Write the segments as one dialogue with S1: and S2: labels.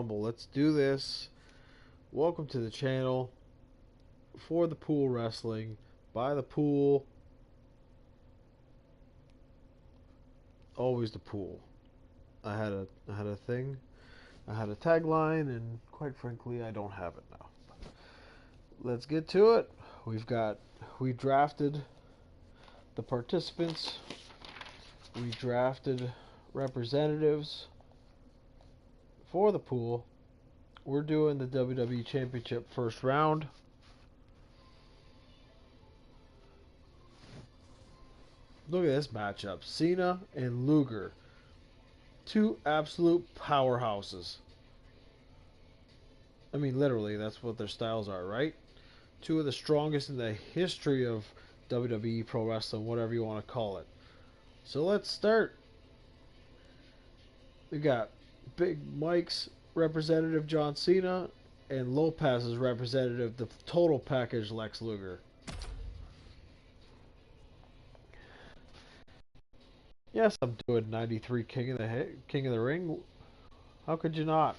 S1: Rumble. Let's do this. Welcome to the channel for the pool wrestling, by the pool, always the pool. I had a thing, I had a tagline, and quite frankly, I don't have it now. Let's get to it. We drafted the participants. We drafted representatives for the pool. We're doing the WWE Championship first round. Look at this matchup. Cena and Luger. Two absolute powerhouses. I mean, literally, that's what their styles are, right? Two of the strongest in the history of WWE Pro Wrestling, whatever you want to call it. So let's start. We got Big Mike's representative John Cena and Lopez's representative, the total package Lex Luger. Yes, I'm doing 93 King of the Ring. How could you not?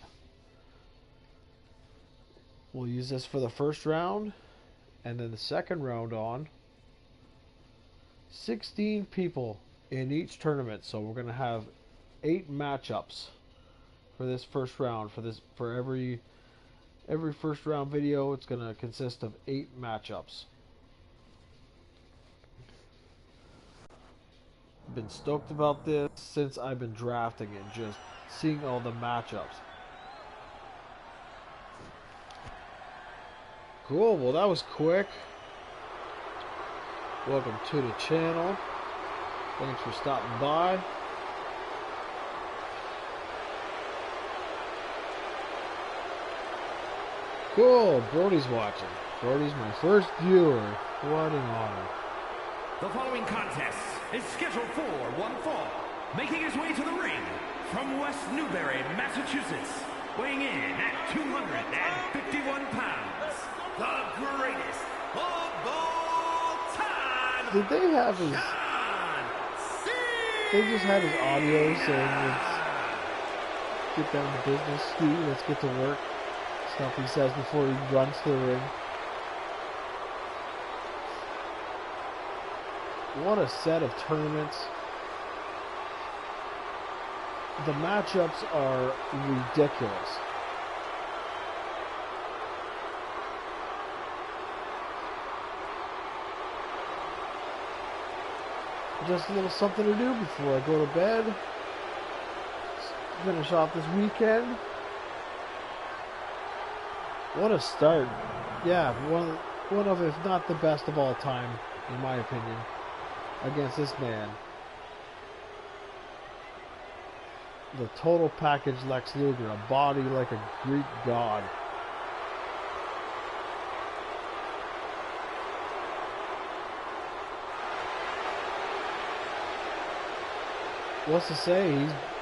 S1: We'll use this for the first round, and then the second round on. 16 people in each tournament, so we're gonna have 8 matchups for this first round. For every first round video, it's gonna consist of 8 matchups. Been stoked about this since I've been drafting it, just seeing all the matchups. Cool, well that was quick. Welcome to the channel. Thanks for stopping by. Cool, Brody's watching. Brody's my first viewer. What an honor.
S2: The following contest is scheduled for one fall. Making his way to the ring from West Newbury, Massachusetts, weighing in at 251 pounds, the greatest of all time.
S1: Did they have his... They just had his audio saying, let's get down to business, Steve, let's get to work. Stuff he says before he runs to the ring. What a set of tournaments. The matchups are ridiculous. Just a little something to do before I go to bed. Finish off this weekend. What a start. Yeah, one of, if not the best of all time, in my opinion, against this man. The total package Lex Luger, a body like a Greek god. What's to say?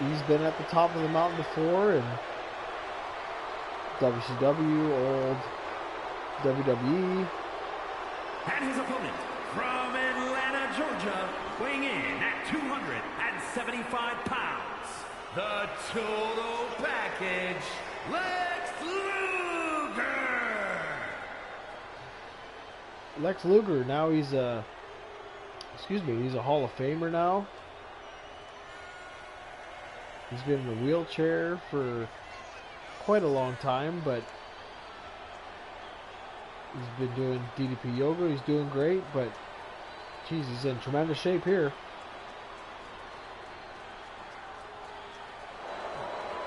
S1: He's been at the top of the mountain before, and WCW, old WWE.
S2: And his opponent from Atlanta, Georgia, weighing in at 275 pounds, the total package, Lex Luger.
S1: Lex Luger, now he's a Hall of Famer now. He's been in a wheelchair for quite a long time, but he's been doing DDP yoga. He's doing great, but geez, he's in tremendous shape here.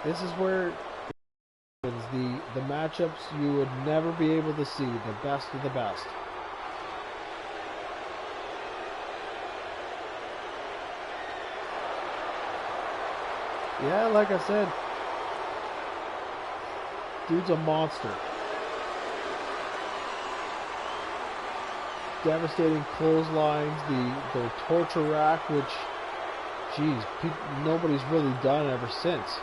S1: This is where the matchups you would never be able to see, the best of the best. Yeah, like I said, dude's a monster. Devastating clotheslines, the torture rack, which, geez, nobody's really done ever since.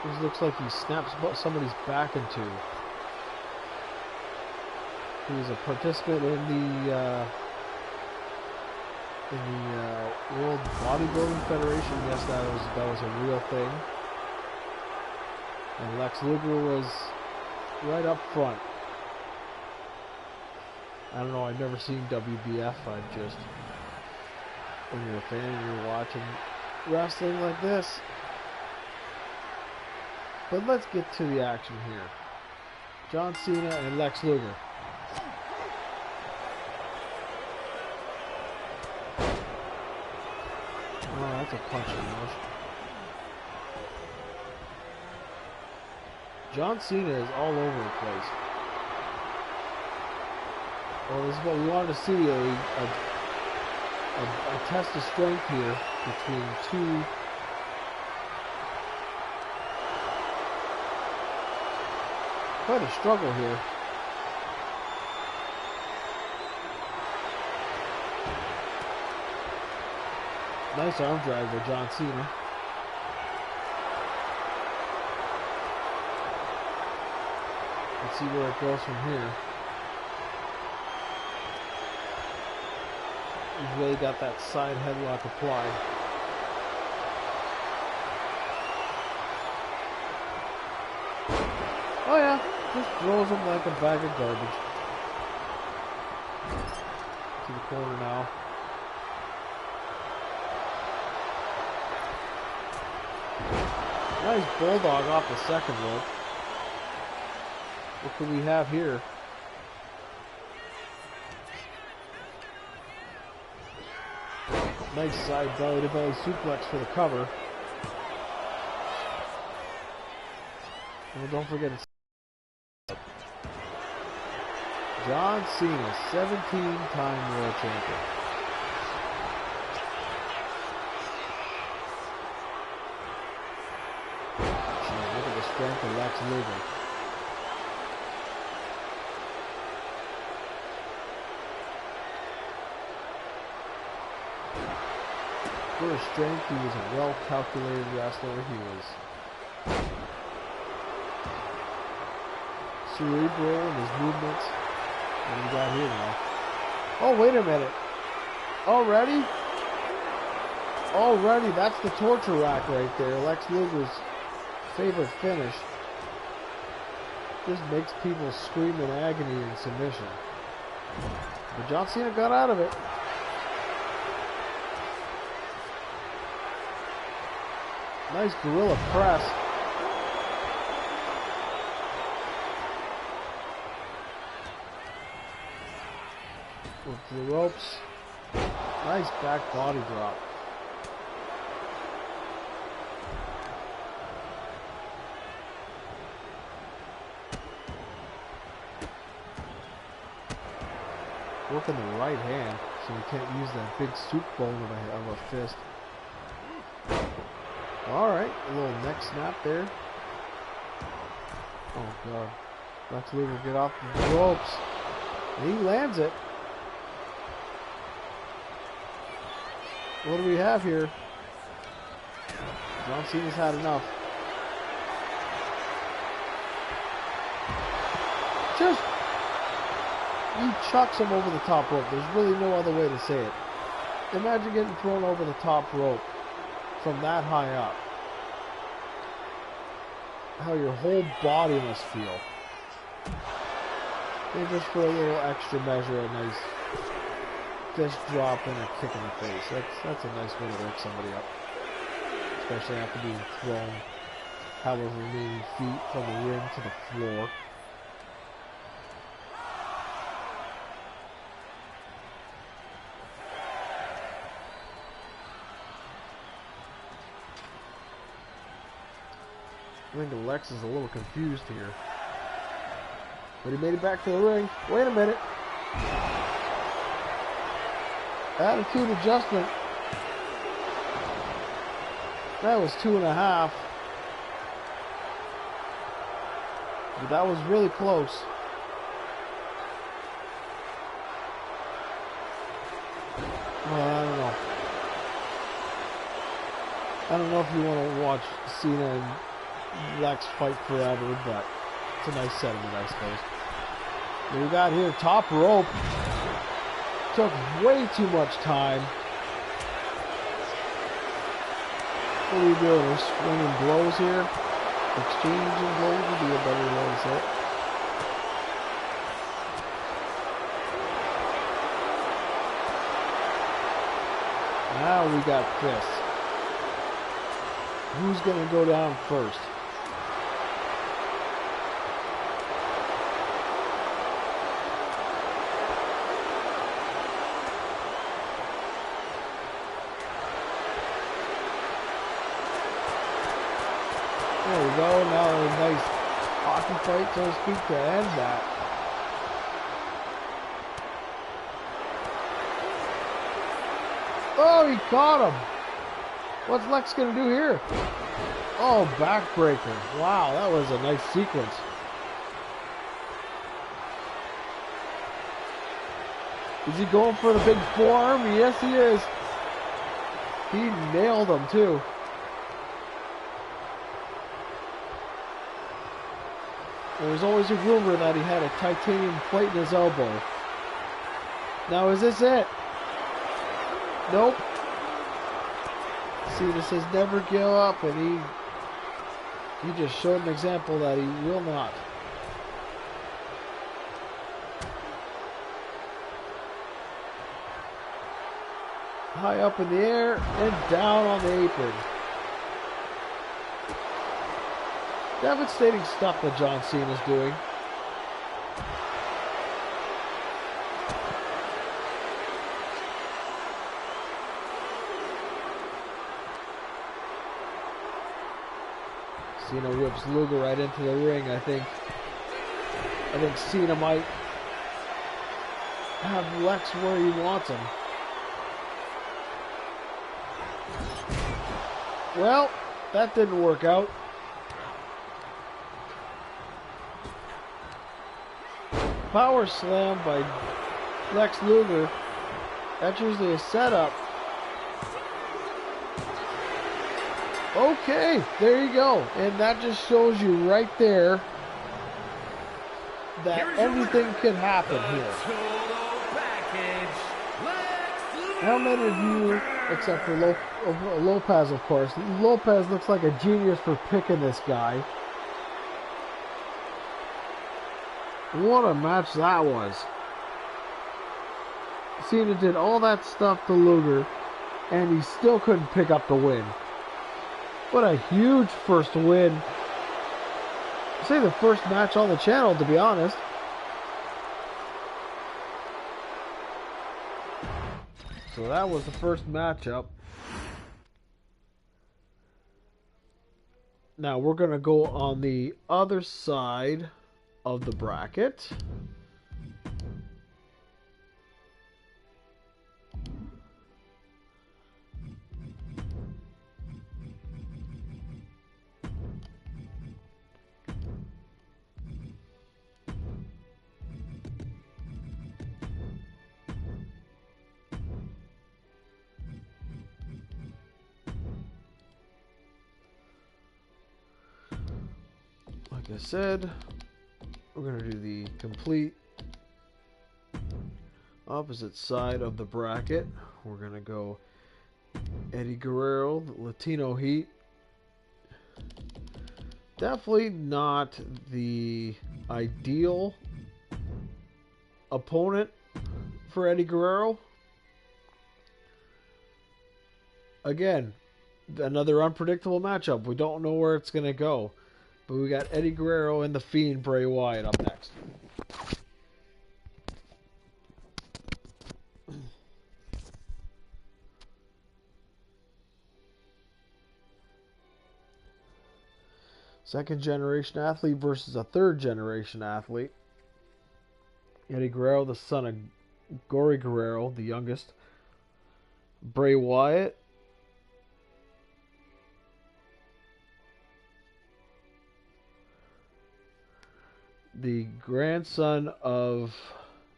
S1: This looks like he snaps somebody's back in two. He was a participant in the World Bodybuilding Federation. Yes, that was a real thing. And Lex Luger was right up front. I don't know, I've never seen WBF. I just, when you're a fan, you're watching wrestling like this. But let's get to the action here. John Cena and Lex Luger. Oh, that's a punch in the nose. John Cena is all over the place. Well, this is what we wanted to see, a test of strength here between two quite a struggle here. Nice arm drag by John Cena. Let's see where it goes from here. He's really got that side headlock applied. Oh yeah, just throws him like a bag of garbage. To the corner now. Nice bulldog off the second rope. What can we have here? Nice side belly-to-belly suplex for the cover. And don't forget it's John Cena, 17-time world champion. Jeez, look at the strength of Lex Luger. For his strength, he was a well-calculated wrestler. He was cerebral in his movements. What do we got here now? Oh, wait a minute. Already? Already, that's the torture rack right there. Lex Luger's favorite finish. Just makes people scream in agony and submission. But John Cena got out of it. Nice gorilla press. Up to the ropes. Nice back body drop. Working the right hand, so he can't use that big soup bone of a fist. Alright, a little neck snap there. Oh god. Lex Luger get off the ropes. And he lands it. What do we have here? John Cena's had enough. Just he chucks him over the top rope. There's really no other way to say it. Imagine getting thrown over the top rope from that high up. How your whole body must feel. And just for a little extra measure, a nice fist drop and a kick in the face. That's a nice way to wake somebody up. Especially after being thrown however many feet from the ring to the floor. I think Lex is a little confused here. But he made it back to the ring. Wait a minute. Attitude adjustment. That was 2.5. But that was really close. Well, I don't know. I don't know if you want to watch Cena and Lex fight forever, but it's a nice sentiment, I suppose. What we got here, top rope. Took way too much time. What are we doing? We're swinging blows here. Exchanging blows would be a better way to say it. Now we got this. Who's going to go down first? There we go. Now a nice hockey fight, so to speak, to end that. Oh, he caught him. What's Lex going to do here? Oh, backbreaker. Wow, that was a nice sequence. Is he going for the big forearm? Yes, he is. He nailed him, too. There was always a rumor that he had a titanium plate in his elbow. Now, is this it? Nope. Cena says never give up, and he just showed an example that he will not. High up in the air and down on the apron. Devastating stuff that John Cena's doing. Cena whips Luger right into the ring. I think Cena might have Lex where he wants him. Well, that didn't work out. Power slam by Lex Luger. That's usually a setup. Okay, there you go. And that just shows you right there that anything can happen here. How many of you, except for Lopez, of course, Lopez looks like a genius for picking this guy. What a match that was. Cena did all that stuff to Luger, and he still couldn't pick up the win. What a huge first win. I'd say the first match on the channel, to be honest. So that was the first matchup. Now we're going to go on the other side of the bracket. Like I said, we're going to do the complete opposite side of the bracket. We're going to go Eddie Guerrero, the Latino Heat. Definitely not the ideal opponent for Eddie Guerrero. Again, another unpredictable matchup. We don't know where it's going to go. But we got Eddie Guerrero and The Fiend Bray Wyatt up next. Second generation athlete versus a third generation athlete. Eddie Guerrero, the son of Gory Guerrero, the youngest. Bray Wyatt, the grandson of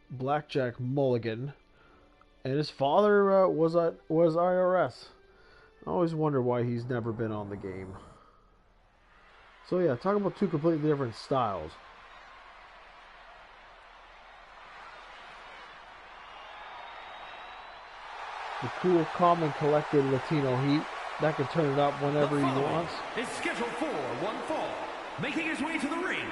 S1: Blackjack Mulligan, and his father was IRS. I always wonder why he's never been on the game. So yeah, talking about two completely different styles. The cool, calm, and collected Latino Heat that can turn it up whenever he wants.
S2: Is scheduled for one fall. Making his way to the ring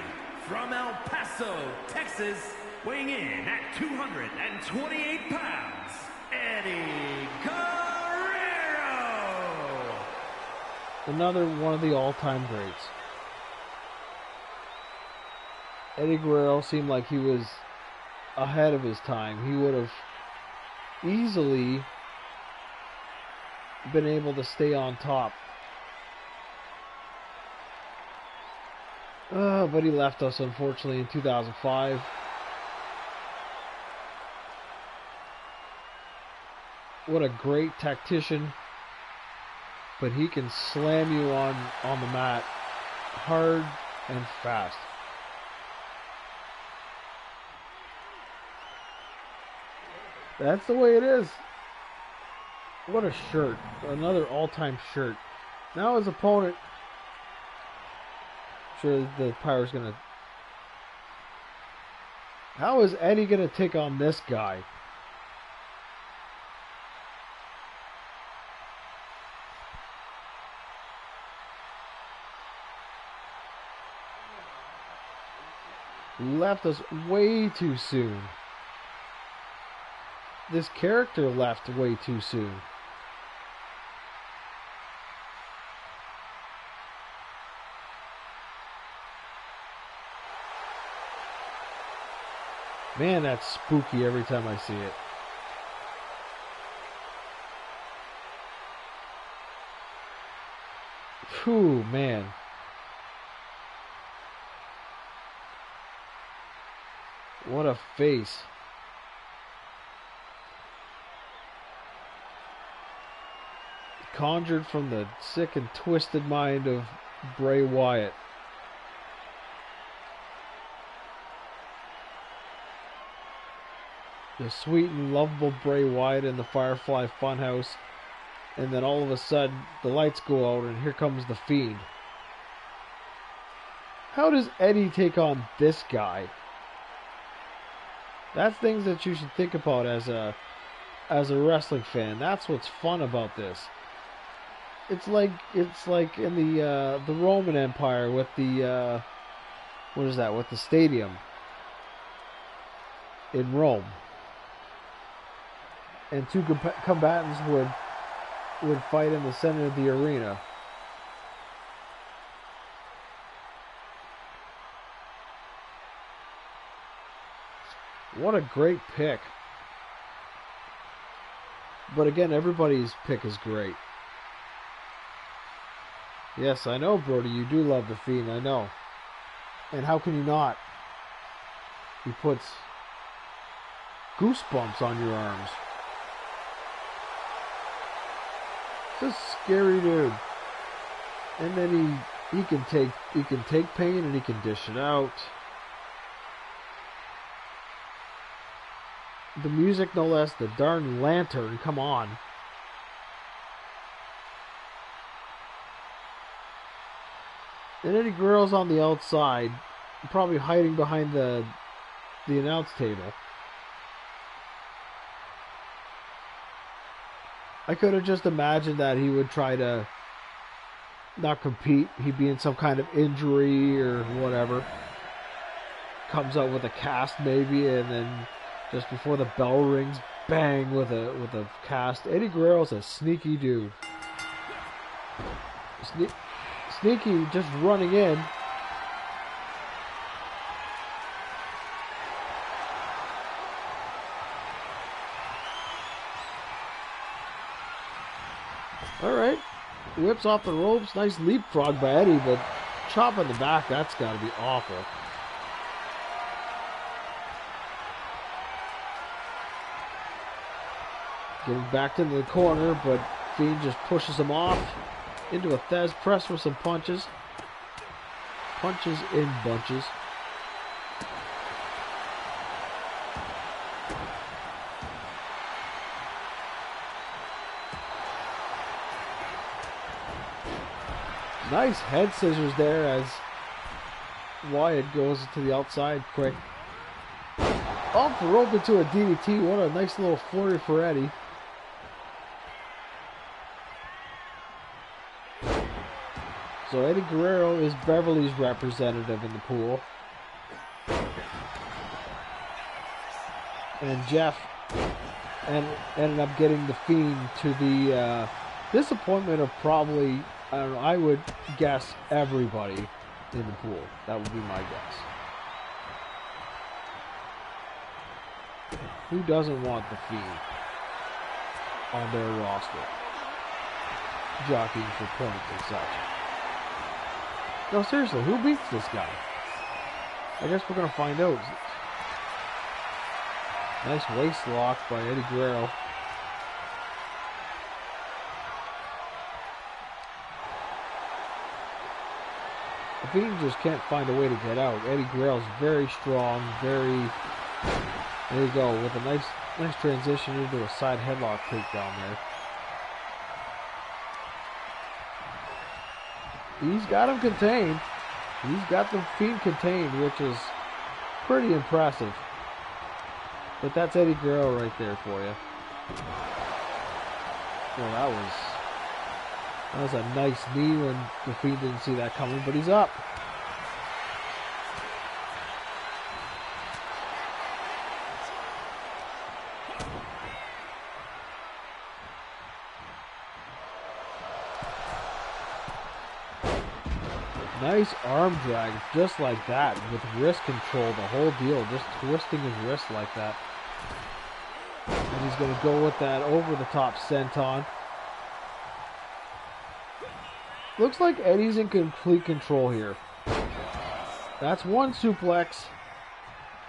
S2: from El Paso, Texas, weighing in at 228 pounds, Eddie Guerrero.
S1: Another one of the all-time greats. Eddie Guerrero seemed like he was ahead of his time. He would have easily been able to stay on top. But he left us, unfortunately, in 2005. What a great tactician. But he can slam you on the mat hard and fast. That's the way it is. What a shirt. Another all-time shirt. Now his opponent... Sure, the Pyro's gonna... How is Eddie gonna take on this guy? Left us way too soon. This character left way too soon. Man, that's spooky every time I see it. Phew, man. What a face. Conjured from the sick and twisted mind of Bray Wyatt. The sweet and lovable Bray Wyatt in the Firefly Funhouse, and then all of a sudden the lights go out and here comes the Fiend. How does Eddie take on this guy? That's things that you should think about as a wrestling fan. That's what's fun about this. It's like in the Roman Empire with the what is that? With the stadium in Rome, and two combatants would fight in the center of the arena. What a great pick. But again, everybody's pick is great. Yes, I know, Brody, you do love the Fiend, I know. And how can you not? He puts goosebumps on your arms. It's a scary dude. And then he can take pain and he can dish it out. The music, no less, the darn lantern, come on. And Eddie Guerrero's on the outside, probably hiding behind the announce table. I could have just imagined that he would try to not compete. He'd be in some kind of injury or whatever. Comes out with a cast maybe, and then just before the bell rings, bang with a cast. Eddie Guerrero's a sneaky dude. Sneaky, just running in. All right, whips off the ropes. Nice leapfrog by Eddie, but chop in the back, that's got to be awful. Getting backed into the corner, but Fiend just pushes him off into a Thez press with some punches. Punches in bunches. Nice head scissors there as Wyatt goes to the outside quick. Off the rope into a DDT. What a nice little flurry for Eddie. So Eddie Guerrero is Beverly's representative in the pool. And Jeff ended up getting the Fiend to the disappointment of probably, I don't know, I would guess everybody in the pool. That would be my guess. Who doesn't want the Fiend on their roster? Jockeying for points and such. No, seriously, who beats this guy? I guess we're going to find out. Nice waist lock by Eddie Guerrero. The Fiend just can't find a way to get out. Eddie Guerrero's very strong, very... There you go, with a nice transition into a side headlock takedown there. He's got him contained. He's got the Fiend contained, which is pretty impressive. But that's Eddie Guerrero right there for you. Well, that was a nice knee when the Fiend didn't see that coming, but he's up. Nice arm drag, just like that, with wrist control, the whole deal, just twisting his wrist like that. And he's going to go with that over-the-top senton. Looks like Eddie's in complete control here. That's one suplex.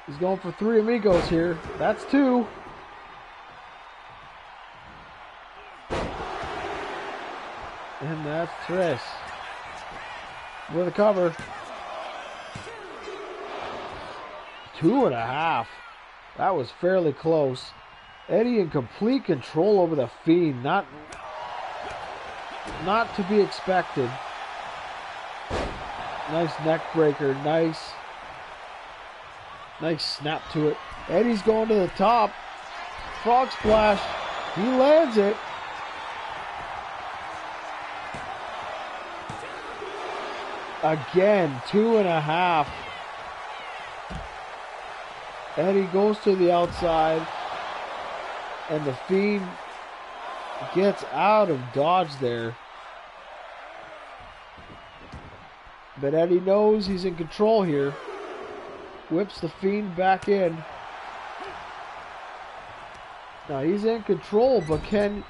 S1: He's going for 3 amigos here. That's 2. And that's 3. With a cover. 2.5. That was fairly close. Eddie in complete control over the Fiend. Not to be expected. Nice neck breaker. Nice snap to it. Eddie's going to the top. Frog splash. He lands it. Again, 2.5. Eddie goes to the outside, and the Fiend gets out of dodge there. But Eddie knows he's in control here. Whips the Fiend back in. Now he's in control, but can...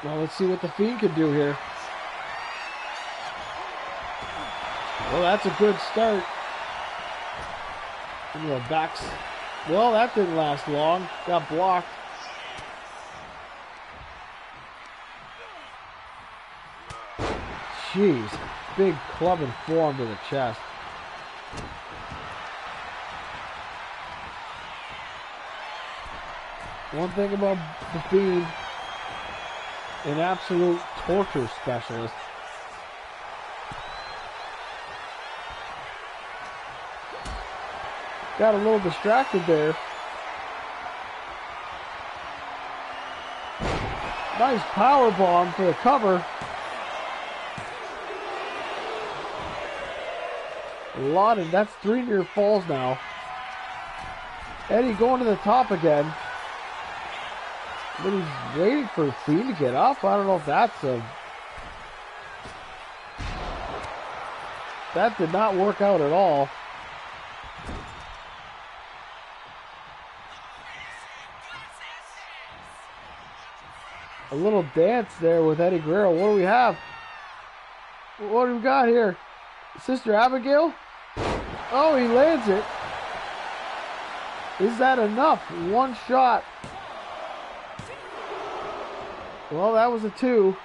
S1: Well, let's see what the Fiend can do here. Well, that's a good start. Into the backs. Well, that didn't last long. Got blocked. Jeez. Big club and forearm to the chest. One thing about the Fiend, an absolute torture specialist. Got a little distracted there. Nice power bomb for the cover. That's 3 near falls now. Eddie going to the top again. But he's waiting for the Fiend to get up. I don't know if that's a... That did not work out at all. A little dance there with Eddie Guerrero. What do we have? What do we got here? Sister Abigail? Oh, he lands it. Is that enough? One shot. Well, that was a 2.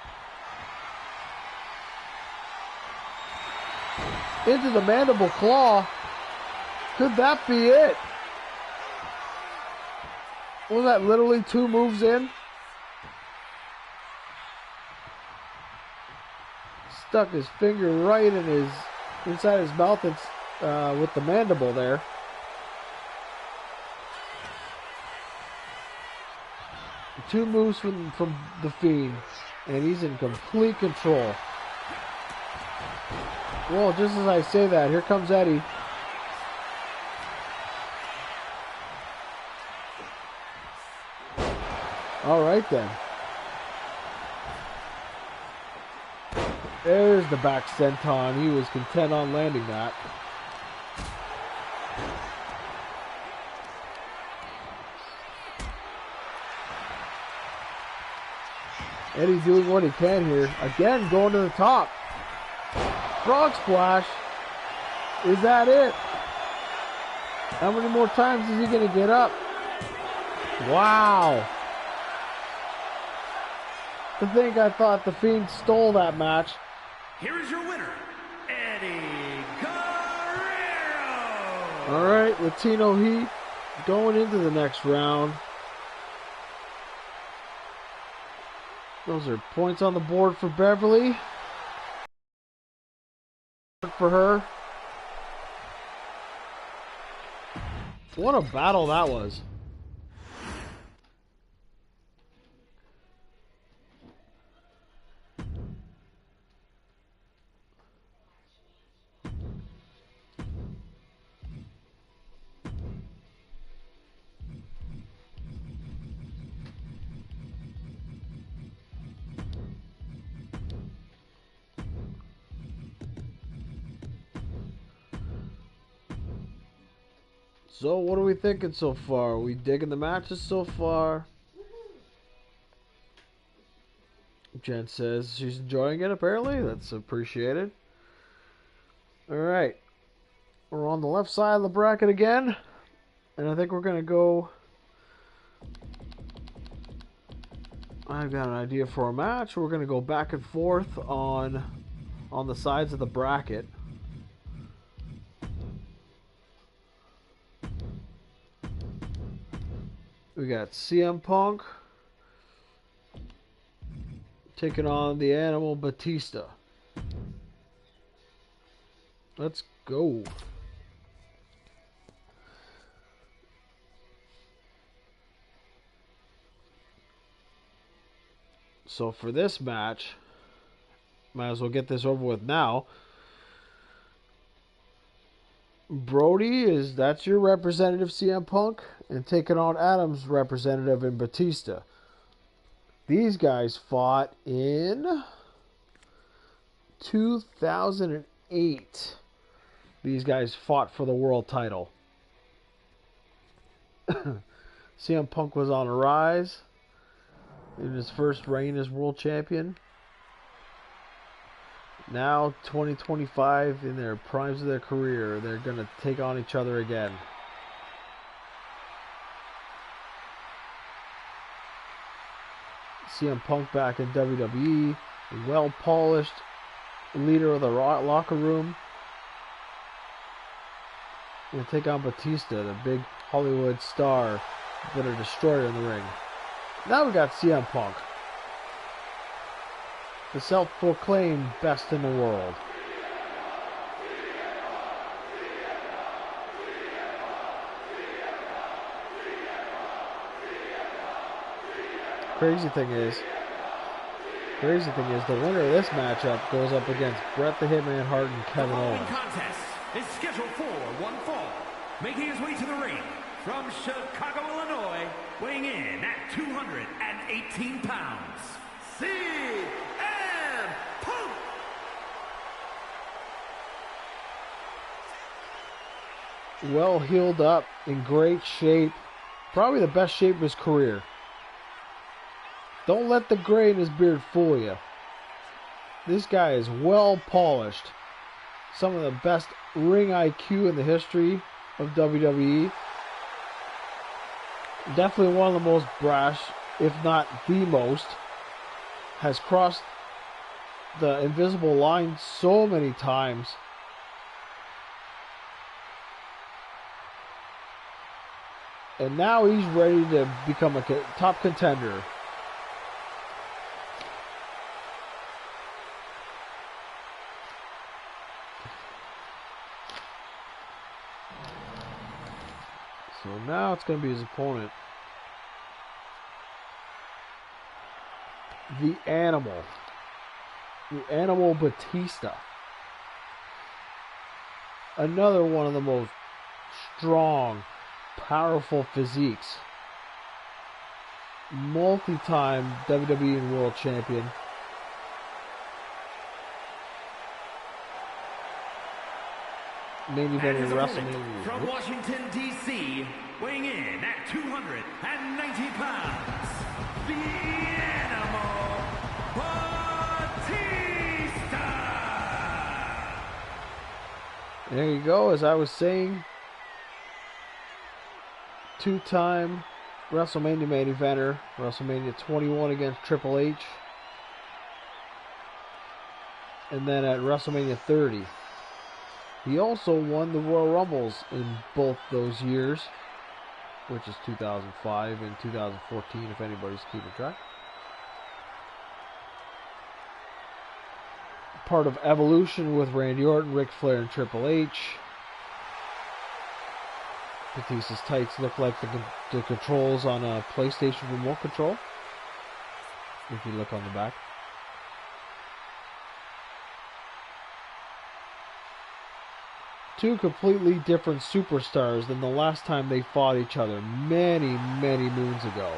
S1: Into the mandible claw. Could that be it? Was that literally 2 moves in? Stuck his finger right in his inside his mouth. It's with the mandible there. 2 moves from the Fiend, and he's in complete control. Well, just as I say that, here comes Eddie. All right, then. There's the back senton. He was content on landing that. Eddie doing what he can here. Again, going to the top. Frog splash. Is that it? How many more times is he going to get up? Wow. To think I thought the Fiend stole that match.
S2: Here is your winner, Eddie Guerrero.
S1: All right, Latino Heat going into the next round. Those are points on the board for Beverly. For her. What a battle that was. So, what are we thinking so far? Are we digging the matches so far? Jen says she's enjoying it, apparently. That's appreciated. Alright. We're on the left side of the bracket again. And I think we're going to go... I've got an idea for a match. We're going to go back and forth on the sides of the bracket. We got CM Punk taking on the Animal Batista. Let's go. So for this match, might as well get this over with now. Brody that's your representative, CM Punk, and taking on Adam's representative in Batista. These guys fought in 2008. These guys fought for the world title. CM Punk was on a rise in his first reign as world champion. Now, 2025, in their primes of their career, they're going to take on each other again. CM Punk back in WWE, a well-polished leader of the locker room. Going to take on Batista, the big Hollywood star, but a destroyer in the ring. Now we got CM Punk, the self-proclaimed best in the world. Crazy thing is, the winner of this matchup goes up against Bret the Hitman Hart and Kevin Owens.
S2: The following contest is scheduled for one fall, making his way to the ring from Chicago, Illinois, weighing in at 218 pounds, CM Punk.
S1: Well healed up, in great shape, probably the best shape of his career. Don't let the gray in his beard fool you. This guy is well polished. Some of the best ring IQ in the history of WWE. Definitely one of the most brash, if not the most. Has crossed the invisible line so many times. And now he's ready to become a top contender. So now it's going to be his opponent. The Animal. The Animal Batista. Another one of the most strong, powerful physiques. Multi-time WWE and World Champion. Main event in WrestleMania.
S2: From Washington, D.C., weighing in at 290 pounds, the Animal Batista!
S1: There you go, as I was saying, two-time WrestleMania main eventer, WrestleMania 21 against Triple H, and then at WrestleMania 30. He also won the Royal Rumbles in both those years, which is 2005 and 2014, if anybody's keeping track. Part of Evolution with Randy Orton, Ric Flair, and Triple H. Batista's tights look like the controls on a PlayStation remote control, if you look on the back. Two completely different superstars than the last time they fought each other many, many moons ago.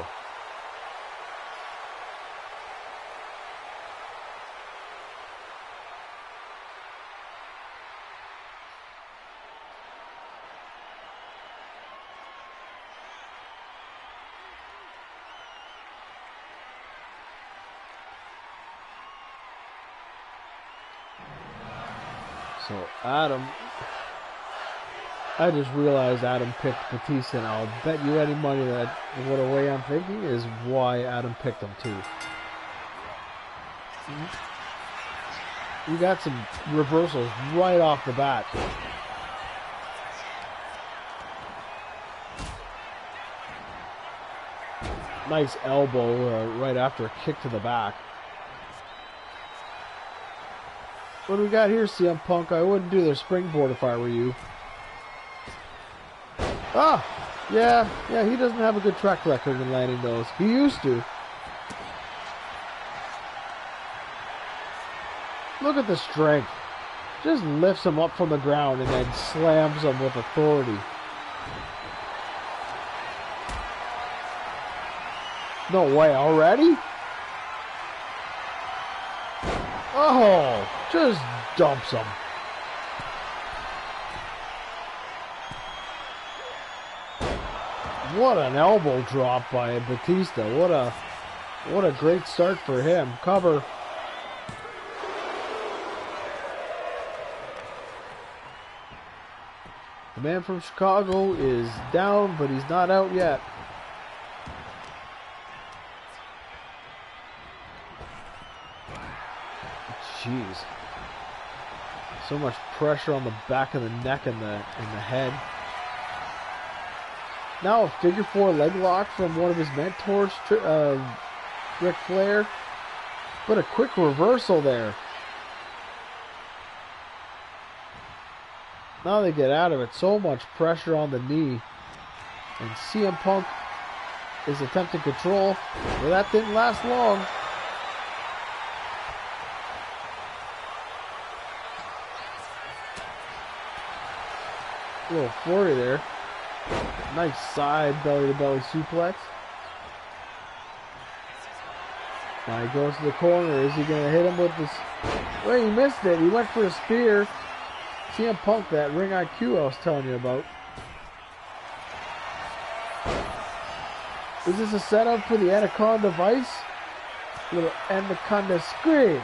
S1: So Adam, I just realized Adam picked Batista, and I'll bet you any money that what a way I'm thinking is why Adam picked him too. You got some reversals right off the bat. Nice elbow right after a kick to the back. What do we got here, CM Punk? I wouldn't do the springboard if I were you. Ah! Yeah, he doesn't have a good track record in landing those. He used to. Look at the strength. Just lifts him up from the ground and then slams him with authority. No way, already? Oh, just dumps him. What an elbow drop by Batista. What a great start for him. Cover. The man from Chicago is down, but he's not out yet. Jeez. So much pressure on the back of the neck and the head. Now a figure four leg lock from one of his mentors, Ric Flair. But a quick reversal there. Now they get out of it. So much pressure on the knee. And CM Punk is attempting control. Well, that didn't last long. A little flurry there. Nice side belly-to-belly suplex. Now he goes to the corner. Is he going to hit him with this? Well, he missed it. He went for a spear. CM Punk, that ring IQ I was telling you about. Is this a setup for the Anaconda Vice? Little Anaconda squeeze.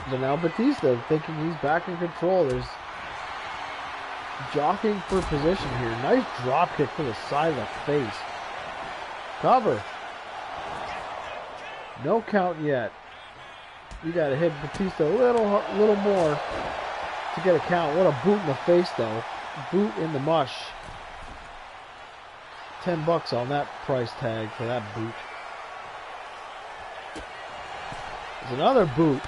S1: But now Batista thinking he's back in control. There's jockeying for position here. Nice drop kick to the side of the face. Cover. No count yet. You got to hit Batista a little more to get a count. What a boot in the face, though. Boot in the mush. $10 on that price tag for that boot. There's another boot.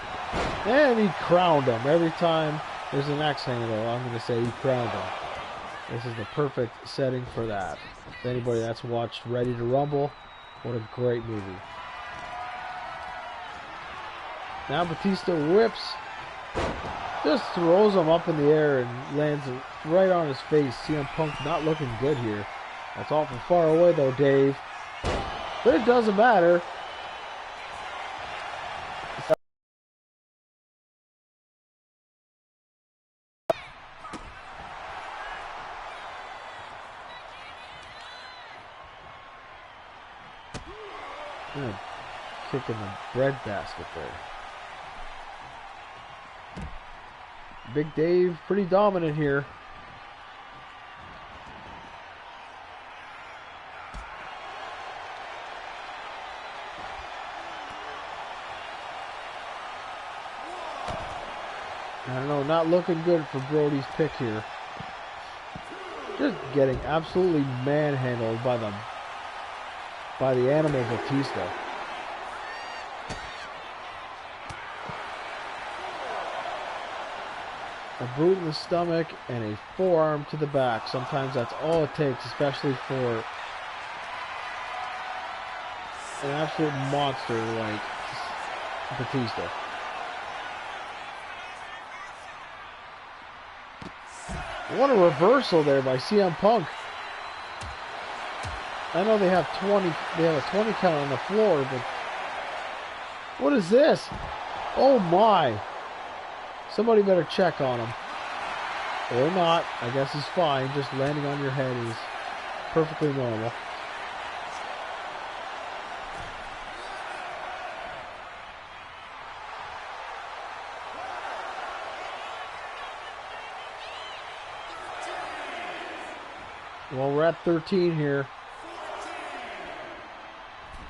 S1: And he crowned him. Every time there's an axe handle, I'm going to say he crowned him. This is the perfect setting for that. If anybody that's watched Ready to Rumble, what a great movie. Now Batista whips, just throws him up in the air and lands it right on his face. CM Punk not looking good here. That's awful far away though, Dave. But it doesn't matter. Kick in the bread basket there. Big Dave pretty dominant here. I don't know, not looking good for Brody's pick here. Just getting absolutely manhandled by the animal Batista. A boot in the stomach and a forearm to the back. Sometimes that's all it takes, especially for an absolute monster like Batista. What a reversal there by CM Punk. I know they have a 20 count on the floor, but what is this? Oh my. Somebody better check on him. Or not. I guess he's fine. Just landing on your head is perfectly normal. Well, we're at 13 here.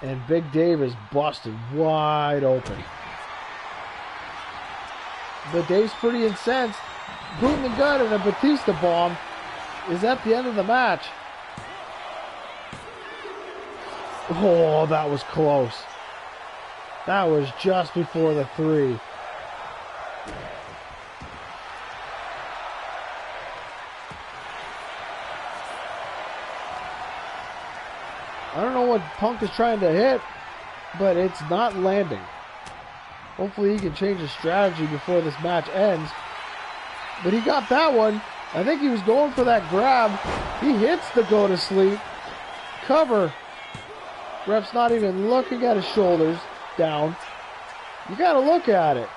S1: And Big Dave is busted wide open. But Dave's pretty incensed. Boot in the gut and a Batista bomb is at the end of the match. Oh, that was close. That was just before the 3. I don't know what Punk is trying to hit, but it's not landing. Hopefully he can change his strategy before this match ends. But he got that one. I think he was going for that grab. He hits the go to sleep. Cover. Ref's not even looking at his shoulders down. You got to look at it.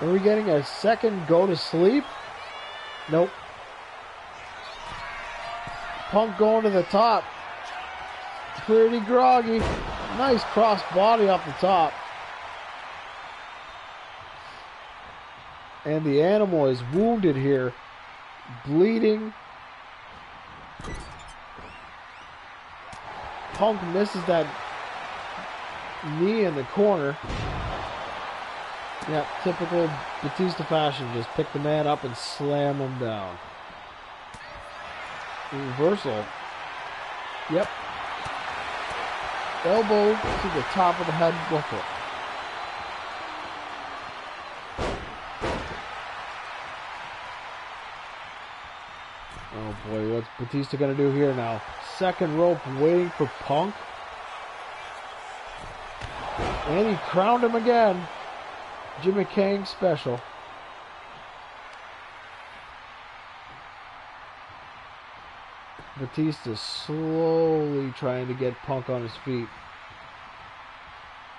S1: Are we getting a second go to sleep? Nope. Punk going to the top. Pretty groggy. Nice cross body off the top. And the animal is wounded here. Bleeding. Punk misses that knee in the corner. Yeah, typical Batista fashion. Just pick the man up and slam him down. Reversal. Yep. Elbow to the top of the head. Look it. Oh boy, what's Batista gonna do here now? Second rope waiting for Punk. And he crowned him again. Jimmy Kang special. Batista slowly trying to get Punk on his feet.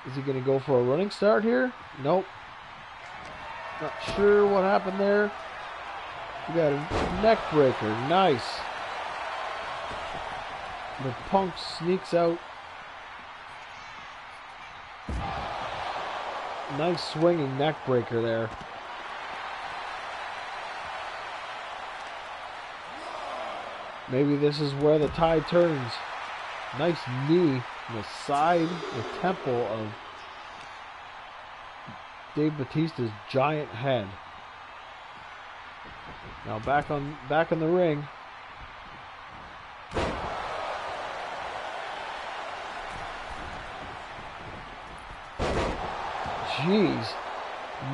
S1: Is he going to go for a running start here? Nope. Not sure what happened there. We got a neck breaker. Nice. But Punk sneaks out. Nice swinging neck breaker there. Maybe this is where the tide turns. Nice knee in the side, the temple of Dave Batista's giant head. Now back in the ring. Jeez.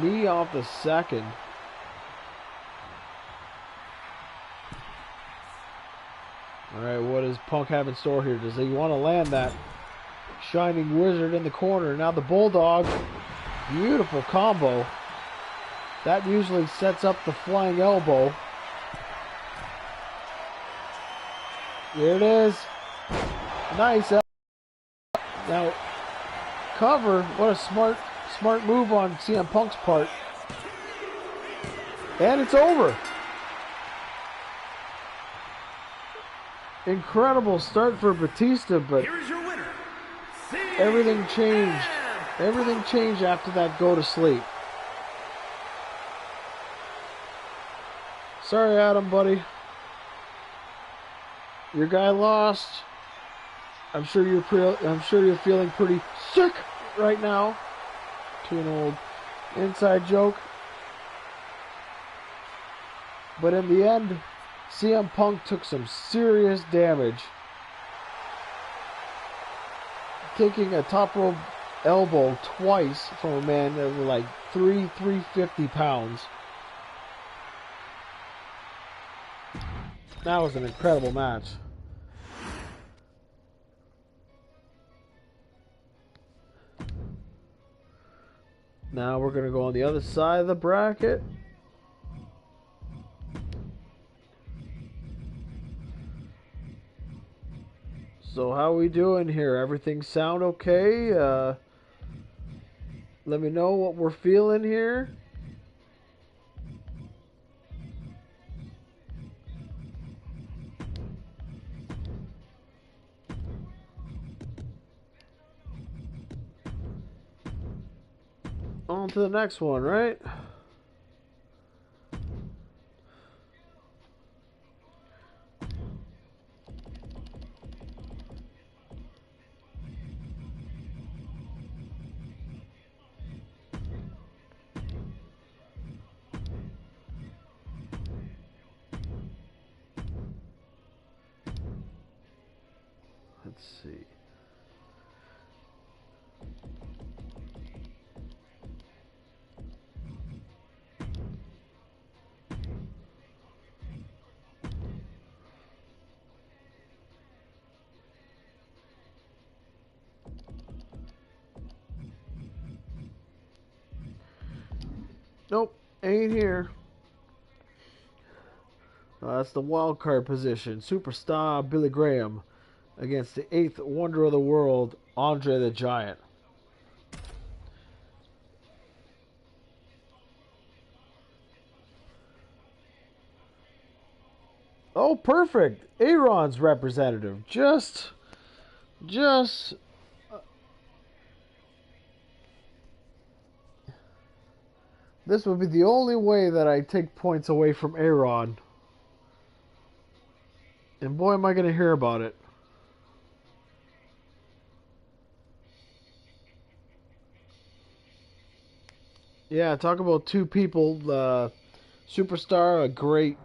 S1: Knee off the second. Punk have in store here? Does he want to land that Shining Wizard in the corner? Now the Bulldog. Beautiful combo. That usually sets up the flying elbow. There it is. Nice. Now, cover. What a smart move on CM Punk's part. And it's over. Incredible start for Batista, but
S2: Here is your winner,
S1: everything changed. Everything changed after that go to sleep. Sorry, Adam, buddy. Your guy lost. I'm sure you're feeling pretty sick right now. To an old inside joke. But in the end, CM Punk took some serious damage. Taking a top rope elbow twice from a man that was like 350 pounds. That was an incredible match. Now we're going to go on the other side of the bracket. So how we doing here? Everything sound okay? Let me know what we're feeling here. On to the next one, right? Let's see. Nope, ain't here. That's the wild card position. Superstar Billy Graham against the 8th wonder of the world, Andre the Giant. Oh, perfect. Aaron's representative. Just this would be the only way that I take points away from Aaron. And boy, am I going to hear about it. Yeah, talk about two people. Superstar, a great,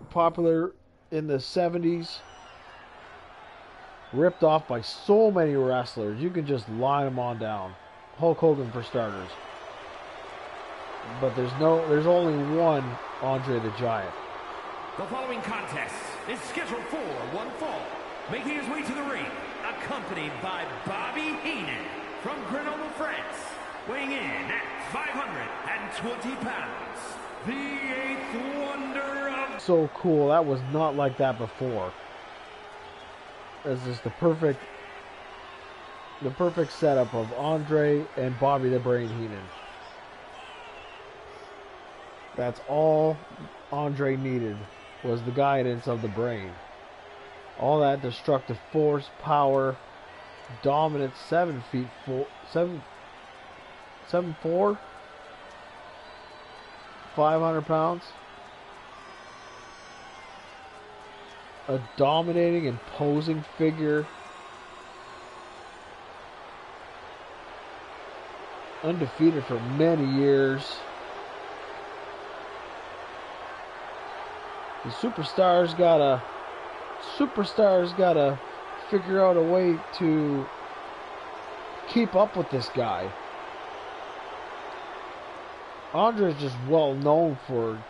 S1: popular in the 70s. Ripped off by so many wrestlers. You can just line them on down. Hulk Hogan for starters. But there's only one Andre the Giant.
S2: The following contest is scheduled for one fall. Making his way to the ring, accompanied by Bobby Heenan from Grenoble, France. Weighing in at 520 pounds. The 8th wonder of...
S1: So cool. That was not like that before. This is the perfect setup of Andre and Bobby the Brain Heenan. That's all Andre needed, was the guidance of the brain. All that destructive force, power, dominant 7'4", 500 pounds. A dominating, imposing figure. Undefeated for many years. The superstars gotta figure out a way to keep up with this guy. Andre's just well known for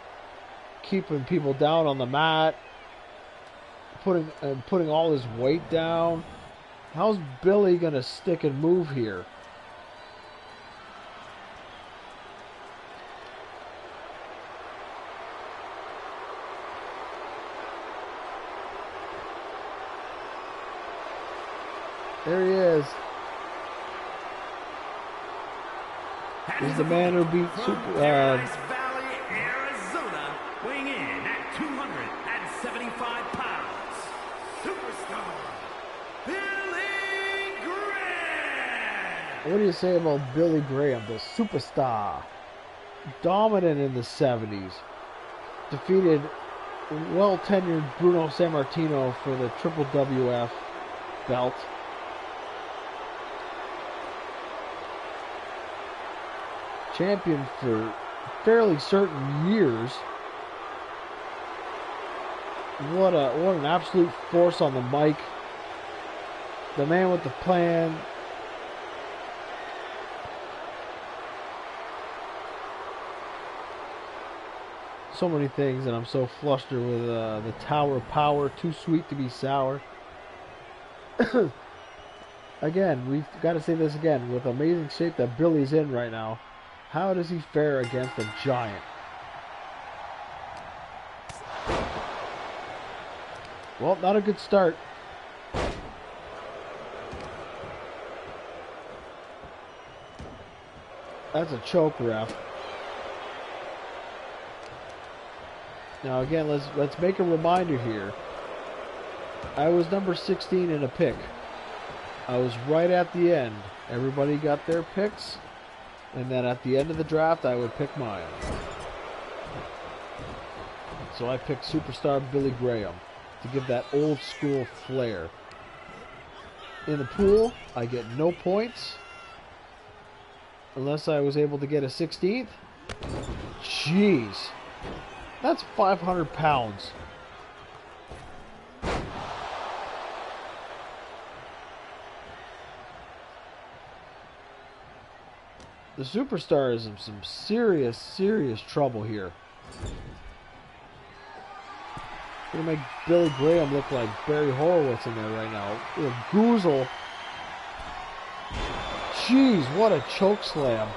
S1: keeping people down on the mat, putting all his weight down. How's Billy gonna stick and move here? There he is. He's the man who beat
S2: Paradise Valley, Arizona, weighing in at 275 pounds, superstar Billy Graham.
S1: What do you say about Billy Graham, the superstar? Dominant in the 70s. Defeated well-tenured Bruno Sammartino for the Triple WF belt. Champion for fairly certain years. What an absolute force on the mic. The man with the plan. So many things, and I'm so flustered with the Tower of Power. Too sweet to be sour. Again, we've got to say this again. With amazing shape that Billy's in right now, how does he fare against a giant? Well, not a good start. That's a choke, ref. Now again, let's make a reminder here. I was number 16 in a pick. I was right at the end. Everybody got their picks. And then at the end of the draft, I would pick mine. So I picked superstar Billy Graham to give that old school flair. In the pool, I get no points. Unless I was able to get a 16th. Jeez. That's 500 pounds. The superstar is in some serious, serious trouble here. Gonna make Billy Graham look like Barry Horowitz in there right now. With a goozle. Jeez, what a choke slam.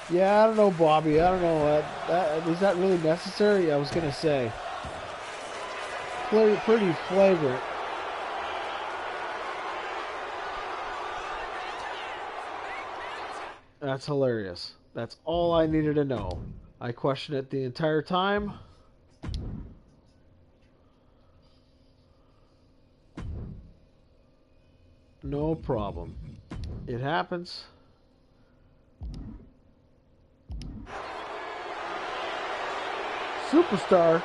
S1: Yeah, I don't know, Bobby. I don't know. Is that really necessary? I was gonna say. Pretty flagrant. That's hilarious. That's all I needed to know. I questioned it the entire time. No problem. It happens. Superstar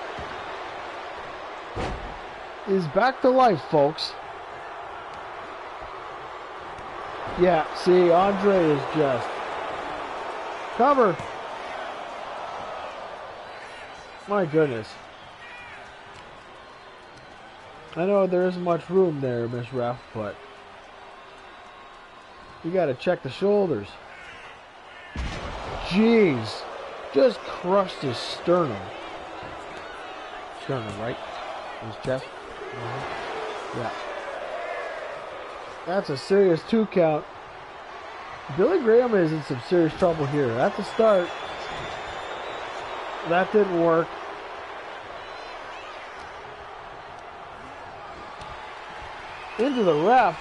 S1: is back to life, folks. Yeah, see, Andre is just... Cover. My goodness. I know there isn't much room there, Miss Ref, but you got to check the shoulders. Jeez. Just crushed his sternum. Sternum, right? His chest. Yeah. That's a serious 2 count. Billy Graham is in some serious trouble here. That's a start. That didn't work. Into the ref.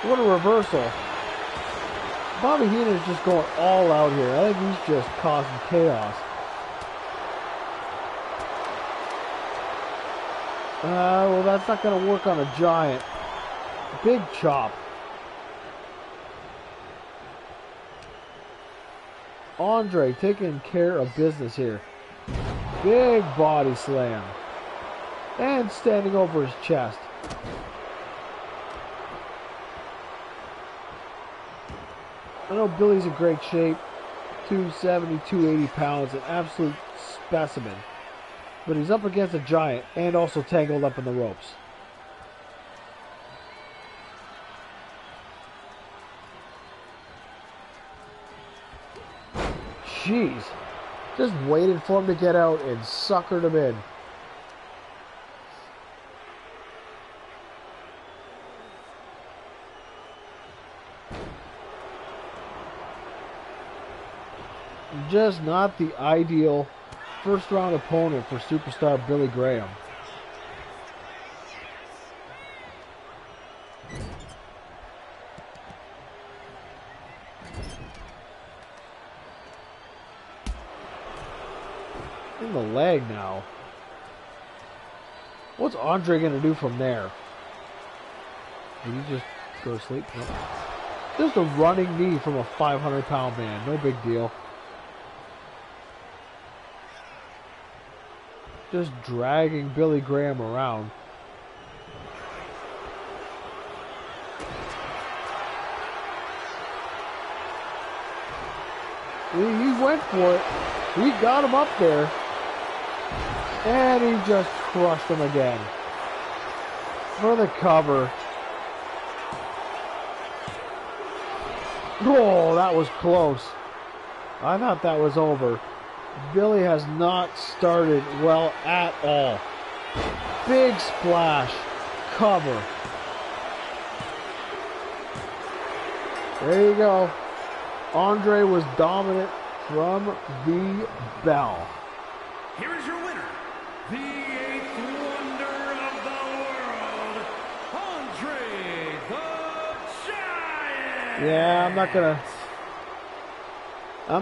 S1: What a reversal. Bobby Heenan's just going all out here. I think he's just causing chaos. Well, that's not going to work on a giant. Big chop. Andre taking care of business here. Big body slam. And standing over his chest. I know Billy's in great shape. 270, 280 pounds. An absolute specimen. But he's up against a giant and also tangled up in the ropes. Jeez. Just waited for him to get out and suckered him in. Just not the ideal first round opponent for superstar Billy Graham. In the leg now. What's Andre going to do from there? Did he just go to sleep? Nope. Just a running knee from a 500-pound man. No big deal. Just dragging Billy Graham around. He went for it. He got him up there. And he just crushed him again. For the cover. Oh, that was close. I thought that was over. Billy has not started well at all. Big splash. Cover. There you go. Andre was dominant from the bell.
S2: Here is your winner, the 8th wonder of the world, Andre the Giant.
S1: Yeah, I'm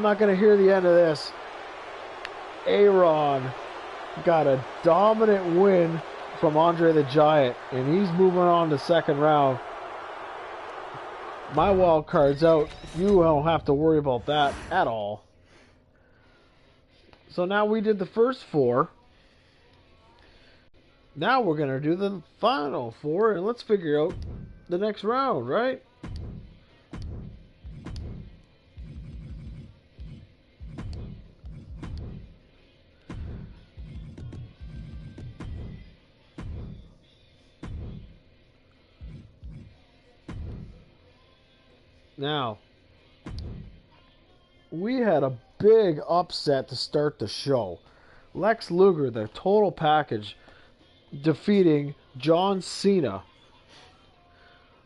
S1: not gonna hear the end of this. Aaron got a dominant win from Andre the Giant, and he's moving on to second round. My wild card's out. You don't have to worry about that at all. So now we did the first 4. Now we're going to do the final 4, and let's figure out the next round, right? Now, we had a big upset to start the show. Lex Luger, the total package, defeating John Cena.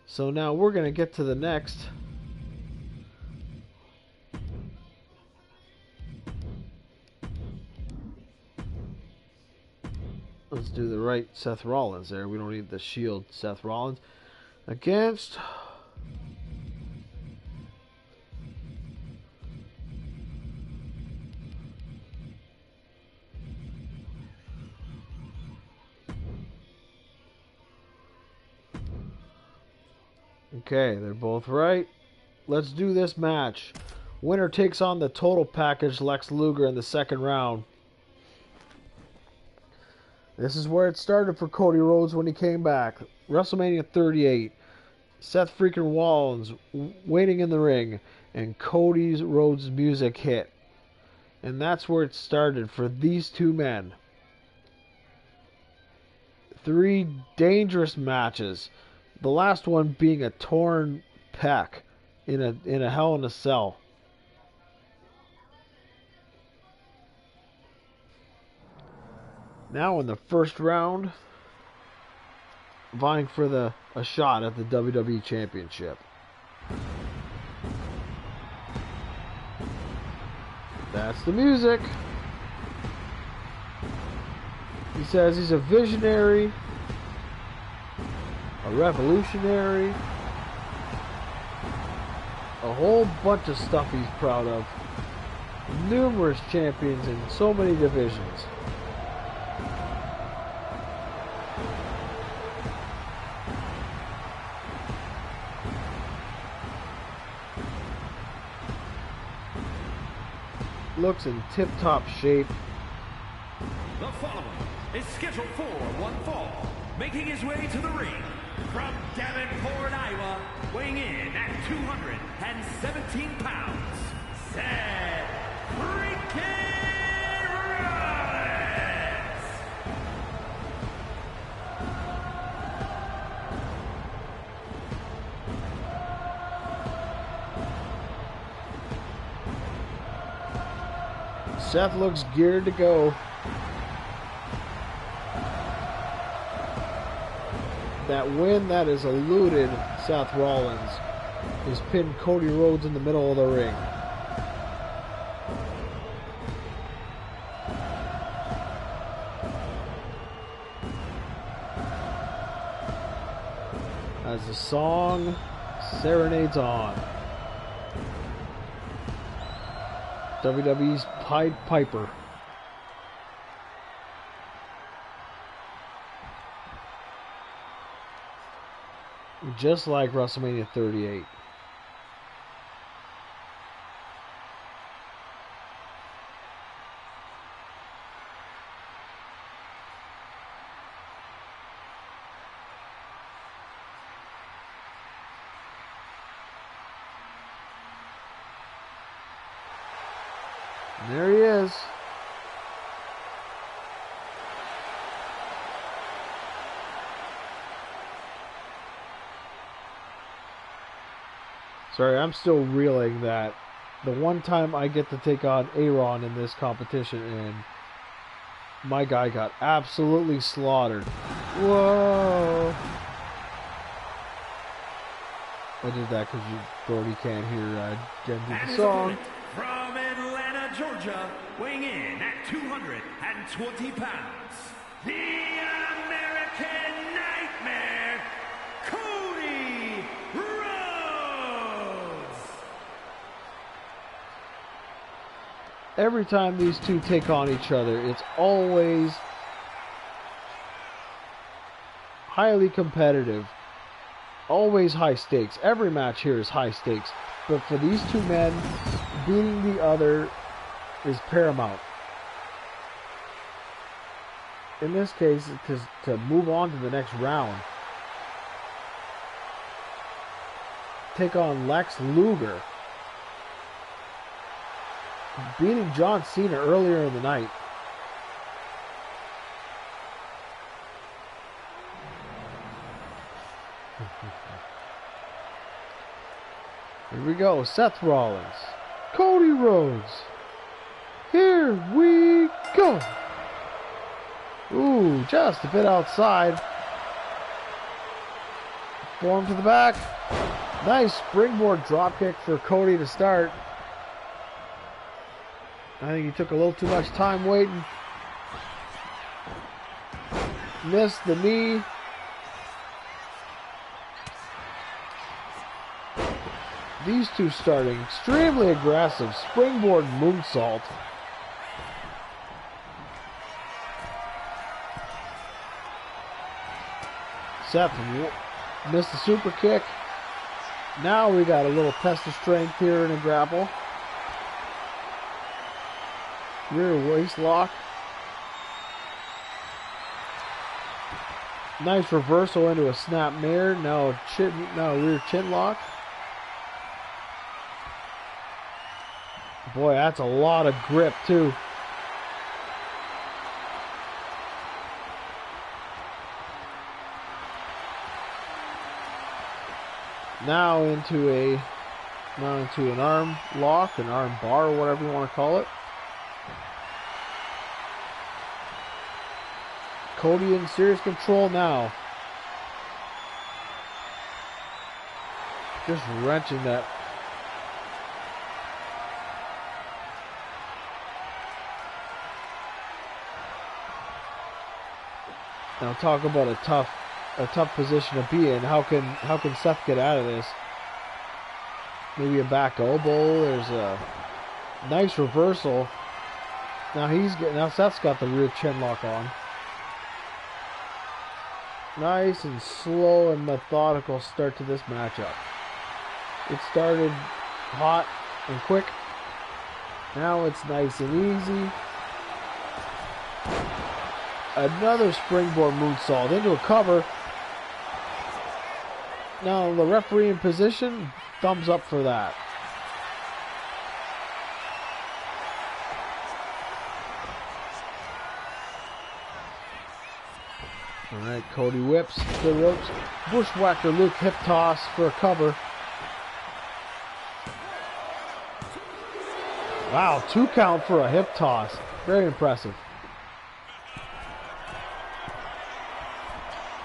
S1: So now we're going to get to the next. Let's do the right Seth Rollins there. We don't need the Shield Seth Rollins. Against... Okay, they're both right. Let's do this match. Winner takes on the total package, Lex Luger, in the second round. This is where it started for Cody Rhodes when he came back. WrestleMania 38. Seth freaking Rollins waiting in the ring, and Cody Rhodes' music hit. And that's where it started for these two men. 3 dangerous matches. The last one being a torn pec in a Hell in a Cell. Now in the first round, vying for a shot at the WWE Championship. That's the music. He says he's a visionary, a revolutionary, a whole bunch of stuff he's proud of. Numerous champions in so many divisions. Looks in tip-top shape.
S2: The following is scheduled for one fall, making his way to the ring from Davenport, Iowa, weighing in at 217 pounds, Seth freaking Rollins!
S1: Seth looks geared to go. That win that has eluded Seth Rollins is pinned Cody Rhodes in the middle of the ring. As the song serenades on. WWE's Pied Piper. Just like WrestleMania 38. And there he is. Sorry, I'm still reeling that the one time I get to take on Aaron in this competition and my guy got absolutely slaughtered. Whoa! I did that because you already can't hear Jen do the song.
S2: From Atlanta, Georgia, weighing in at 220 pounds, the American Nightmare, Cody Rhodes.
S1: Every time these two take on each other, it's always highly competitive. Always high stakes. Every match here is high stakes. But for these two men, beating the other is paramount. In this case, to move on to the next round. Take on Lex Luger. Beating John Cena earlier in the night. Here we go, Seth Rollins, Cody Rhodes. Here we go. Ooh, just a bit outside. Form to the back. Nice springboard dropkick for Cody to start. I think he took a little too much time waiting. Missed the knee. These two starting extremely aggressive. Springboard moonsault. Seth missed the super kick. Now we got a little test of strength here in a grapple. Rear waist lock. Nice reversal into a snap mare. Now rear chin lock. Boy, that's a lot of grip too. Now into an arm lock, an arm bar, or whatever you want to call it. Cody in serious control now. Just wrenching that. Now talk about a tough position to be in. How can Seth get out of this? Maybe a back elbow. There's a nice reversal. Now Seth's got the rear chin lock on. Nice and slow and methodical start to this matchup. It started hot and quick. Now it's nice and easy. Another springboard moonsault into a cover. Now the referee in position, thumbs up for that. Alright, Cody whips the ropes. Bushwhacker Luke hip toss for a cover. Wow, 2 count for a hip toss. Very impressive.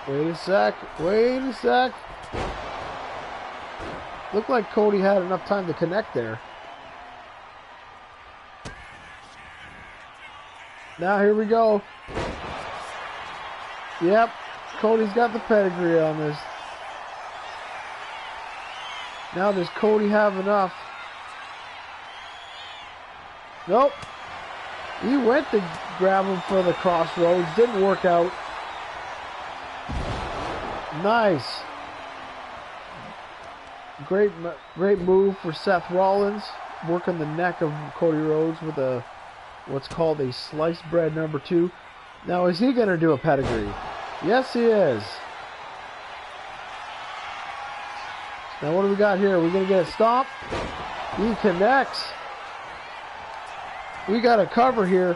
S1: Wait a sec. Wait a sec. Looked like Cody had enough time to connect there. Now here we go. Yep, Cody's got the pedigree on this. Now does Cody have enough? Nope. He went to grab him for the crossroads. Didn't work out. Nice. Great move for Seth Rollins. Working the neck of Cody Rhodes with a what's called a sliced bread number 2. Now is he going to do a pedigree? Yes, he is. Now what do we got here? We're going to get a stomp. He connects. We got a cover here.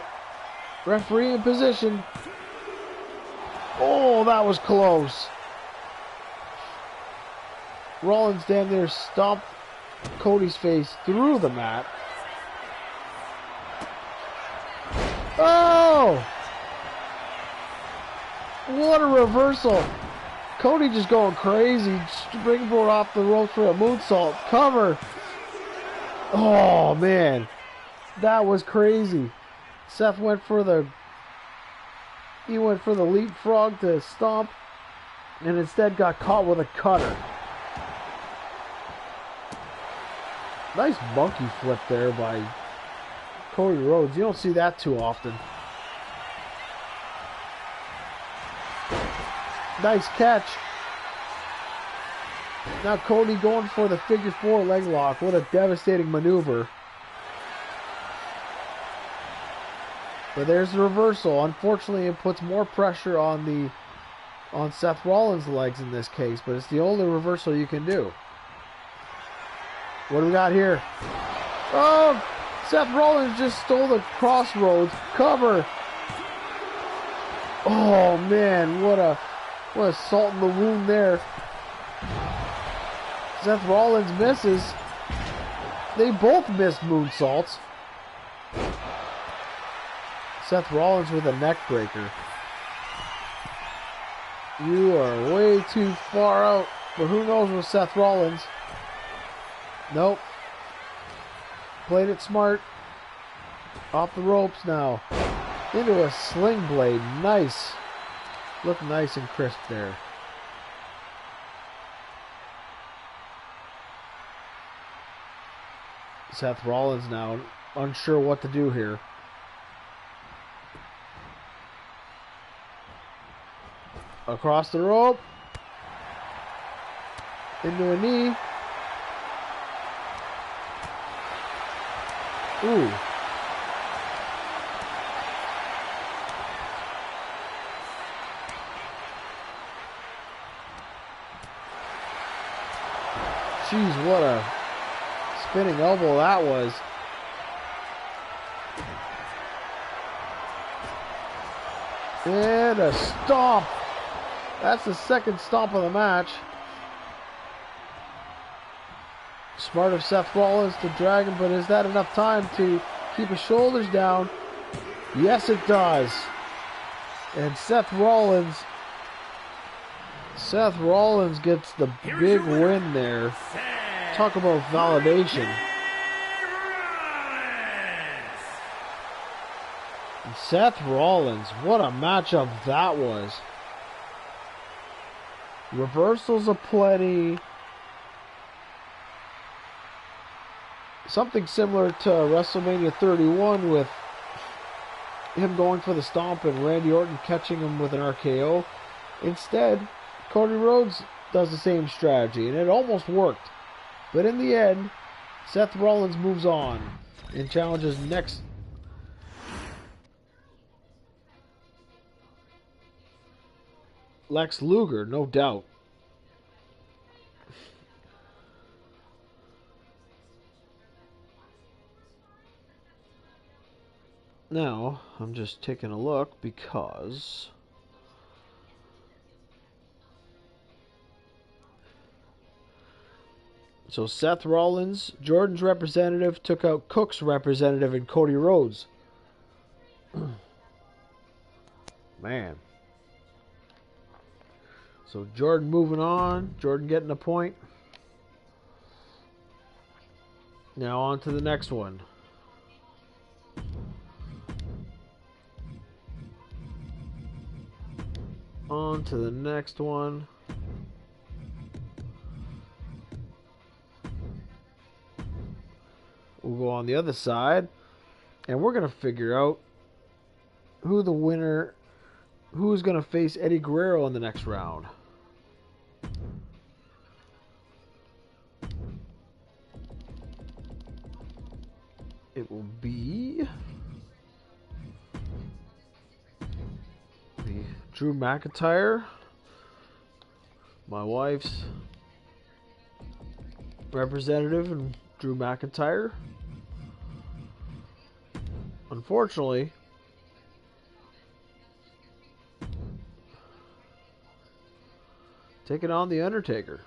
S1: Referee in position. Oh, that was close. Rollins down there stomped Cody's face through the mat. Oh! What a reversal. Cody just going crazy. Springboard off the ropes for a moonsault. Cover. Oh, man. That was crazy. Seth went for the leapfrog to stomp and instead got caught with a cutter. Nice monkey flip there by Cody Rhodes. You don't see that too often. Nice catch. Now Cody going for the figure 4 leg lock. What a devastating maneuver. But there's the reversal. Unfortunately, it puts more pressure on Seth Rollins' legs in this case, but it's the only reversal you can do. What do we got here? Oh, Seth Rollins just stole the crossroads. Cover. Oh man, what a salt in the wound there. Seth Rollins misses. They both missed moonsaults. Seth Rollins with a neck breaker. You are way too far out. But who knows with Seth Rollins? Nope. Played it smart. Off the ropes now. Into a sling blade. Nice. Looked nice and crisp there. Seth Rollins now unsure what to do here. Across the rope. Into a knee. Ooh. Jeez, what a spinning elbow that was. And a stomp. That's the second stomp of the match. Smart of Seth Rollins to drag him, but is that enough time to keep his shoulders down? Yes, it does. And Seth Rollins gets the big win there. Talk about validation. And Seth Rollins, what a matchup that was. Reversals aplenty. Something similar to WrestleMania 31 with him going for the stomp and Randy Orton catching him with an RKO. Instead, Cody Rhodes does the same strategy, and it almost worked. But in the end, Seth Rollins moves on and challenges next Lex Luger, no doubt. Now, I'm just taking a look because So Seth Rollins, Jordan's representative, took out Cook's representative in Cody Rhodes. Man. So Jordan moving on. Jordan getting a point. Now on to the next one. On to the next one. We'll go on the other side. And we're going to figure out who the winner, who's going to face Eddie Guerrero in the next round. It will be Drew McIntyre, my wife's representative, and Drew McIntyre. Unfortunately, taking on The Undertaker.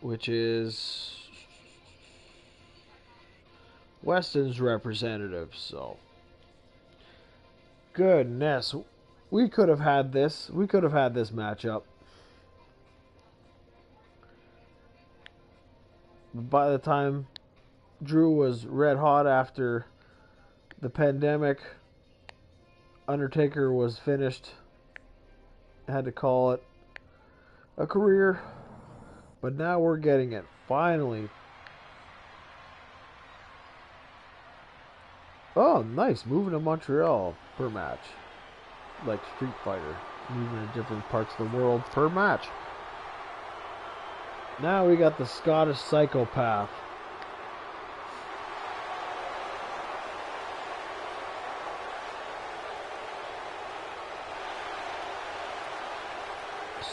S1: Which is Weston's representative. So, goodness, we could have had this. We could have had this matchup. By the time Drew was red hot after the pandemic, Undertaker was finished. Had to call it a career. But now we're getting it. Finally. Oh, nice. Moving to Montreal per match. Like Street Fighter. Moving to different parts of the world per match. Now we got the Scottish Psychopath.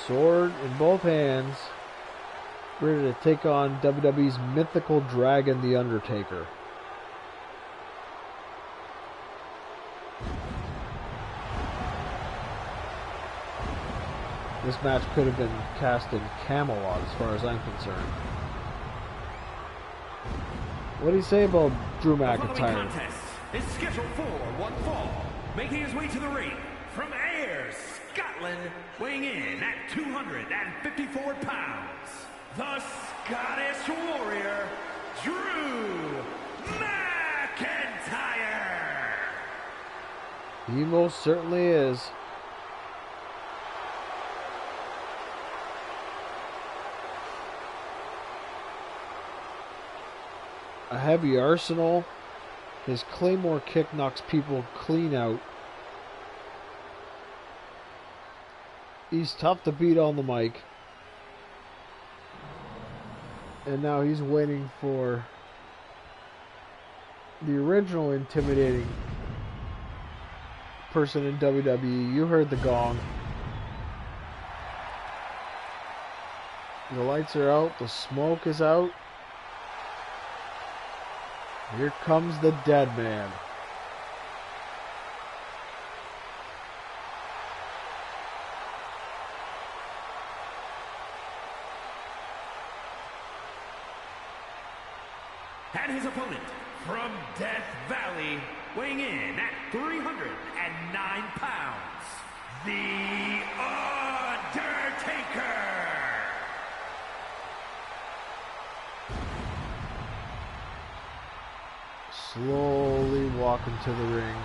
S1: Sword in both hands. Ready to take on WWE's mythical dragon, The Undertaker. This match could have been cast in Camelot as far as I'm concerned. What do you say about Drew McIntyre?
S2: The following contest is scheduled for one fall. Making his way to the ring from Ayr, Scotland, weighing in at 254 pounds. The Scottish Warrior, Drew McIntyre.
S1: He most certainly is. A heavy arsenal. His Claymore kick knocks people clean out. He's tough to beat on the mic. And now he's waiting for the original intimidating person in WWE. You heard the gong. The lights are out. The smoke is out. Here comes the dead man.
S2: And his opponent from Death Valley, weighing in at 309 pounds, The Undertaker.
S1: Slowly walking to the ring.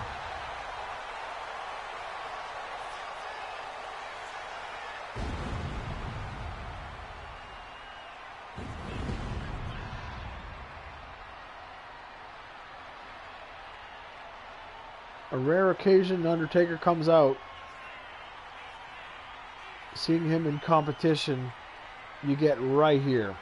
S1: A rare occasion, Undertaker comes out. Seeing him in competition, you get right here.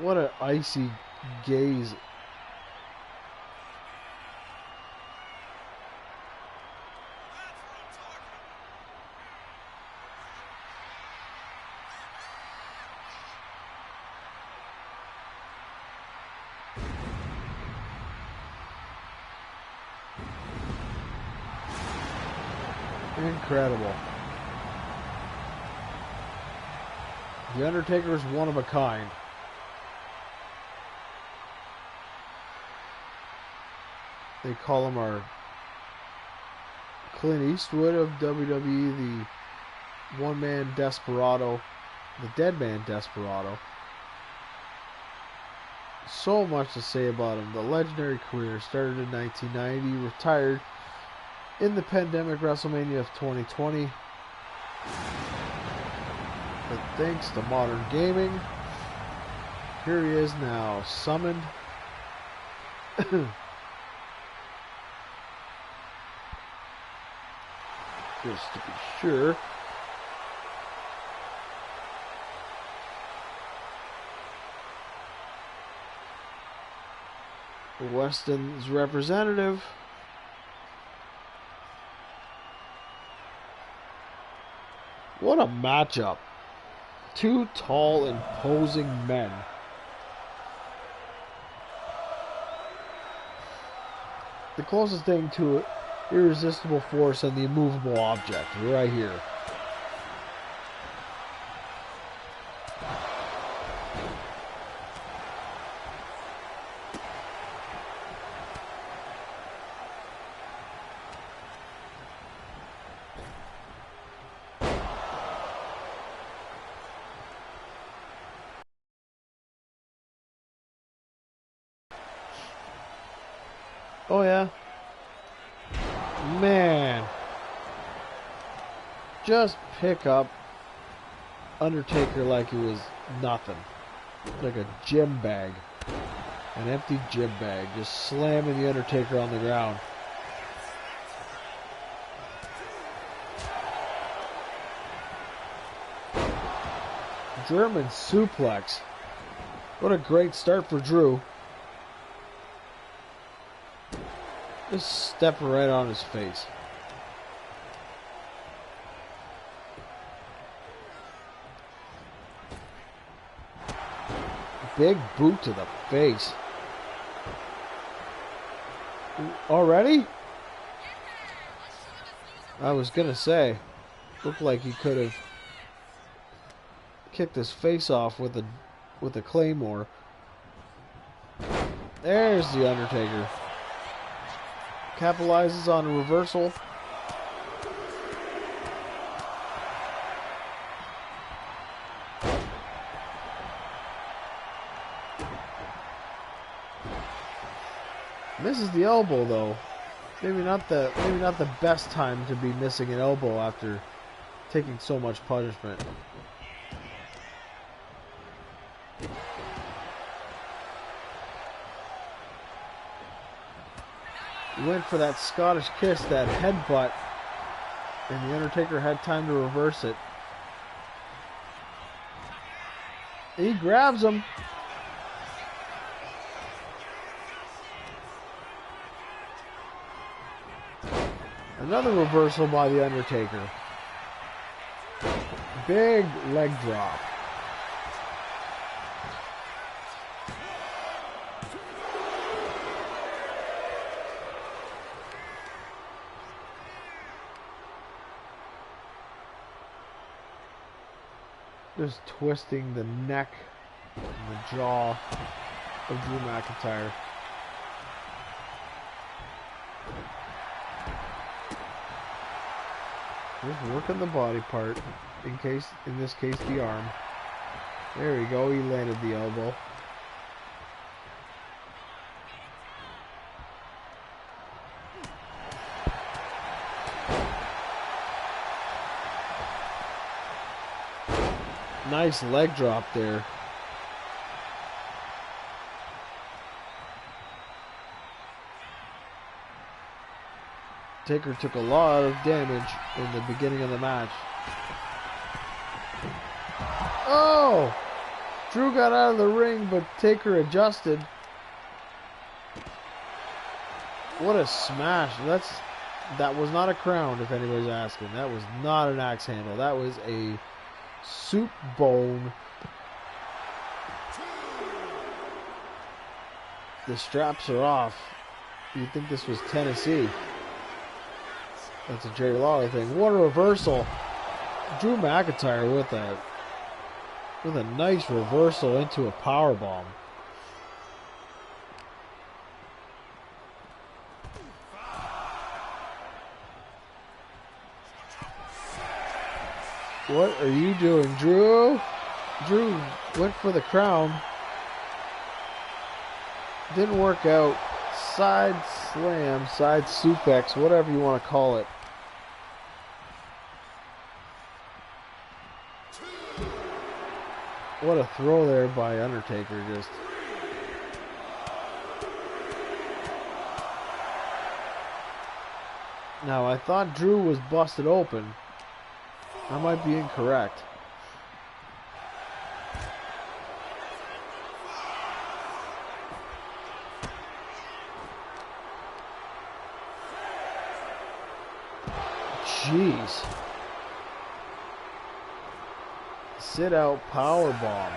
S1: What an icy gaze. Incredible. The Undertaker is one of a kind. They call him our Clint Eastwood of WWE, the one-man desperado, the dead man desperado. So much to say about him. The legendary career started in 1990, retired in the pandemic WrestleMania of 2020. But thanks to modern gaming, here he is now, summoned. Just to be sure. Weston's representative. What a matchup. Two tall, imposing men. The closest thing to irresistible force and the immovable object, right here. Oh yeah. Man. Just pick up Undertaker like it was nothing. Like a gym bag. An empty gym bag. Just slamming the Undertaker on the ground. German suplex. What a great start for Drew. Just step right on his face. Big boot to the face. Already? I was gonna say, looked like he could have kicked his face off with a claymore. There's the Undertaker. Capitalizes on a reversal. Misses the elbow though. Maybe not the best time to be missing an elbow after taking so much punishment. He went for that Scottish kiss, that headbutt, and the Undertaker had time to reverse it. He grabs him. Another reversal by the Undertaker. Big leg drop. Just twisting the neck and the jaw of Drew McIntyre. Just working the body part, in this case, the arm. There we go, he landed the elbow. Nice leg drop there. Taker took a lot of damage in the beginning of the match. Oh! Drew got out of the ring, but Taker adjusted. What a smash. That was not a crown, if anybody's asking. That was not an axe handle. That was a soup bone. The straps are off. You'd think this was Tennessee. That's a Jerry Lawler thing. What a reversal. Drew McIntyre with a nice reversal into a powerbomb. What are you doing, Drew? Drew went for the crown. Didn't work out. Side slam, side suplex, whatever you want to call it. What a throw there by Undertaker, just. Now, I thought Drew was busted open. I might be incorrect. Jeez. Sit out power bomb.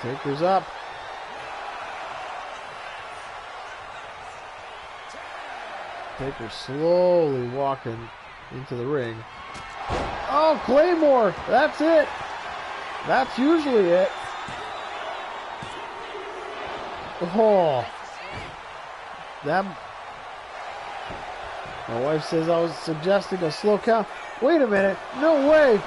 S1: Taker's up. Taker slowly walking into the ring. Oh, Claymore! That's it! That's usually it. Oh. That. My wife says I was suggesting a slow count. Wait a minute. No way.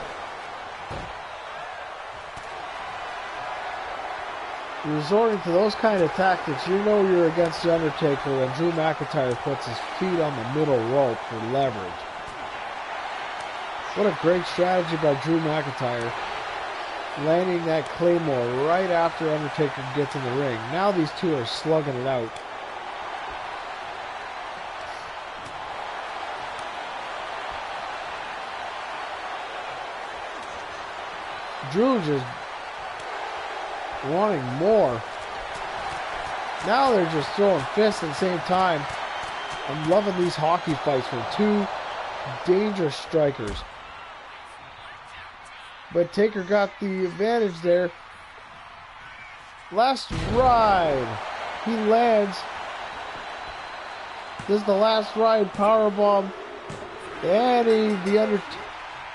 S1: Resorting to those kind of tactics, you know you're against The Undertaker when Drew McIntyre puts his feet on the middle rope for leverage. What a great strategy by Drew McIntyre. Landing that Claymore right after Undertaker gets in the ring. Now these two are slugging it out. Drew just wanting more. Now they're just throwing fists at the same time. I'm loving these hockey fights from two dangerous strikers. But Taker got the advantage there. Last ride. He lands. This is the last ride powerbomb. And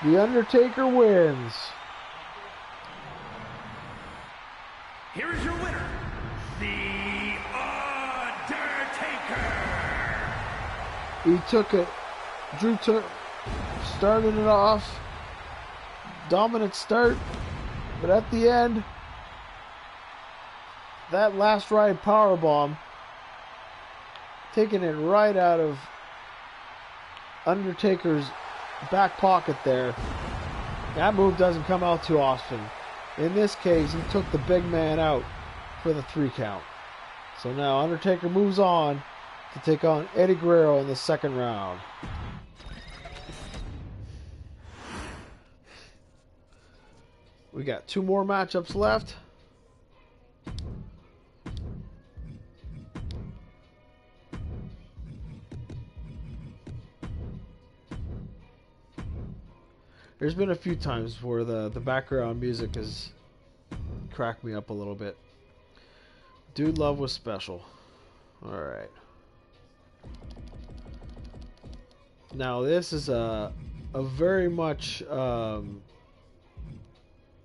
S1: the Undertaker wins.
S2: Here is your winner, The Undertaker.
S1: He took it. Drew started it off. Dominant start. But at the end, that last ride powerbomb, taking it right out of Undertaker's back pocket there. That move doesn't come out too often. In this case, he took the big man out for the 3 count. So now Undertaker moves on to take on Eddie Guerrero in the second round. We got 2 more matchups left. There's been a few times where the background music has cracked me up a little bit. Dude Love was special. Alright. Now this is a very much I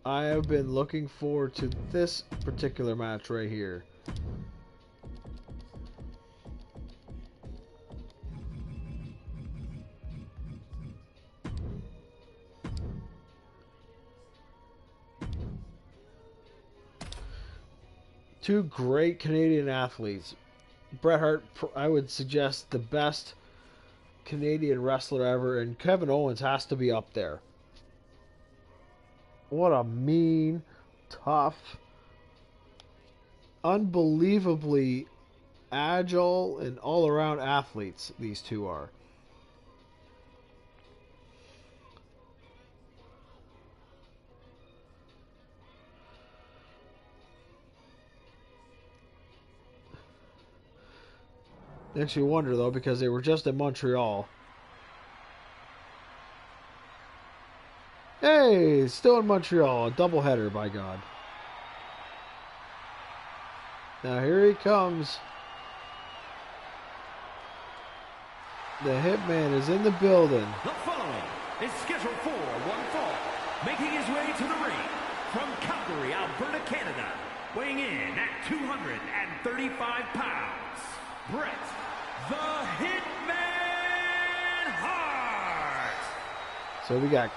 S1: have been looking forward to this particular match right here. Two great Canadian athletes. Bret Hart, I would suggest the best Canadian wrestler ever, and Kevin Owens has to be up there. What a mean, tough, unbelievably agile and all-around athletes these two are. Makes you wonder, though, because they were just in Montreal. Hey, still in Montreal. A doubleheader, by God. Now, here he comes. The Hitman is in the building.
S2: The following is scheduled for one fall. Making his way to the ring from Calgary, Alberta, Canada. Weighing in at 235 pounds. Bret the Hitman Hart.
S1: So we got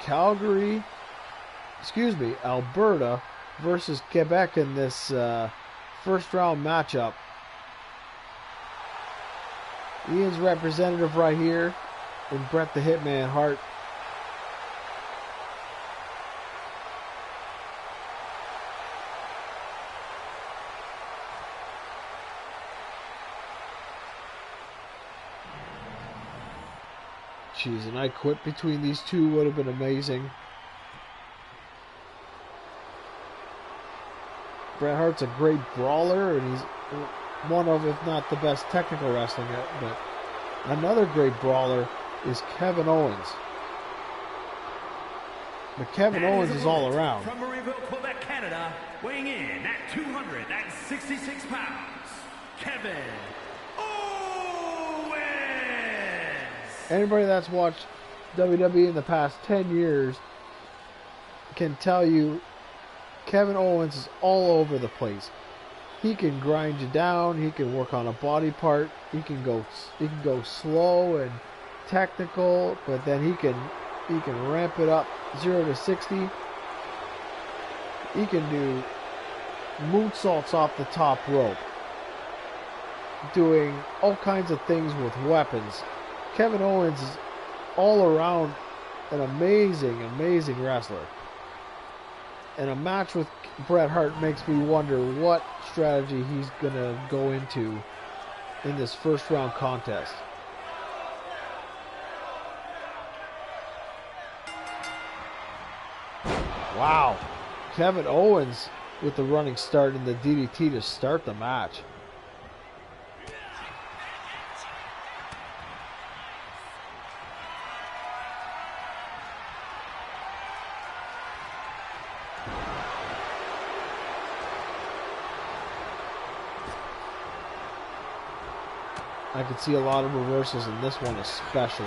S1: Alberta versus Quebec in this first round matchup. Ian's representative right here in Bret the Hitman Hart. Jeez, and I quit between these two would have been amazing. Bret Hart's a great brawler, and he's one of, if not the best technical wrestling yet. But another great brawler is Kevin Owens. But Kevin Owens is all around.
S2: From Marieville, Quebec, Canada, weighing in at 266 pounds, Kevin Owens.
S1: Anybody that's watched WWE in the past 10 years can tell you Kevin Owens is all over the place. He can grind you down. He can work on a body part. He can go slow and technical, but then he can ramp it up 0 to 60. He can do moonsaults off the top rope, doing all kinds of things with weapons. Kevin Owens is all around an amazing, amazing wrestler. And a match with Bret Hart makes me wonder what strategy he's going to go into in this first round contest. Wow. Kevin Owens with the running start and the DDT to start the match. I could see a lot of reversals in this one especially.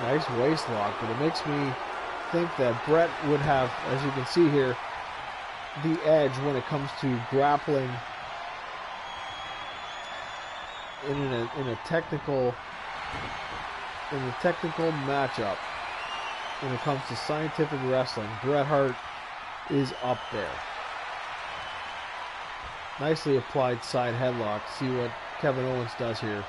S1: Nice waist lock, but it makes me think that Bret would have, as you can see here, the edge when it comes to grappling in a technical matchup. When it comes to scientific wrestling, Bret Hart is up there. Nicely applied side headlock. See what Kevin Owens does here.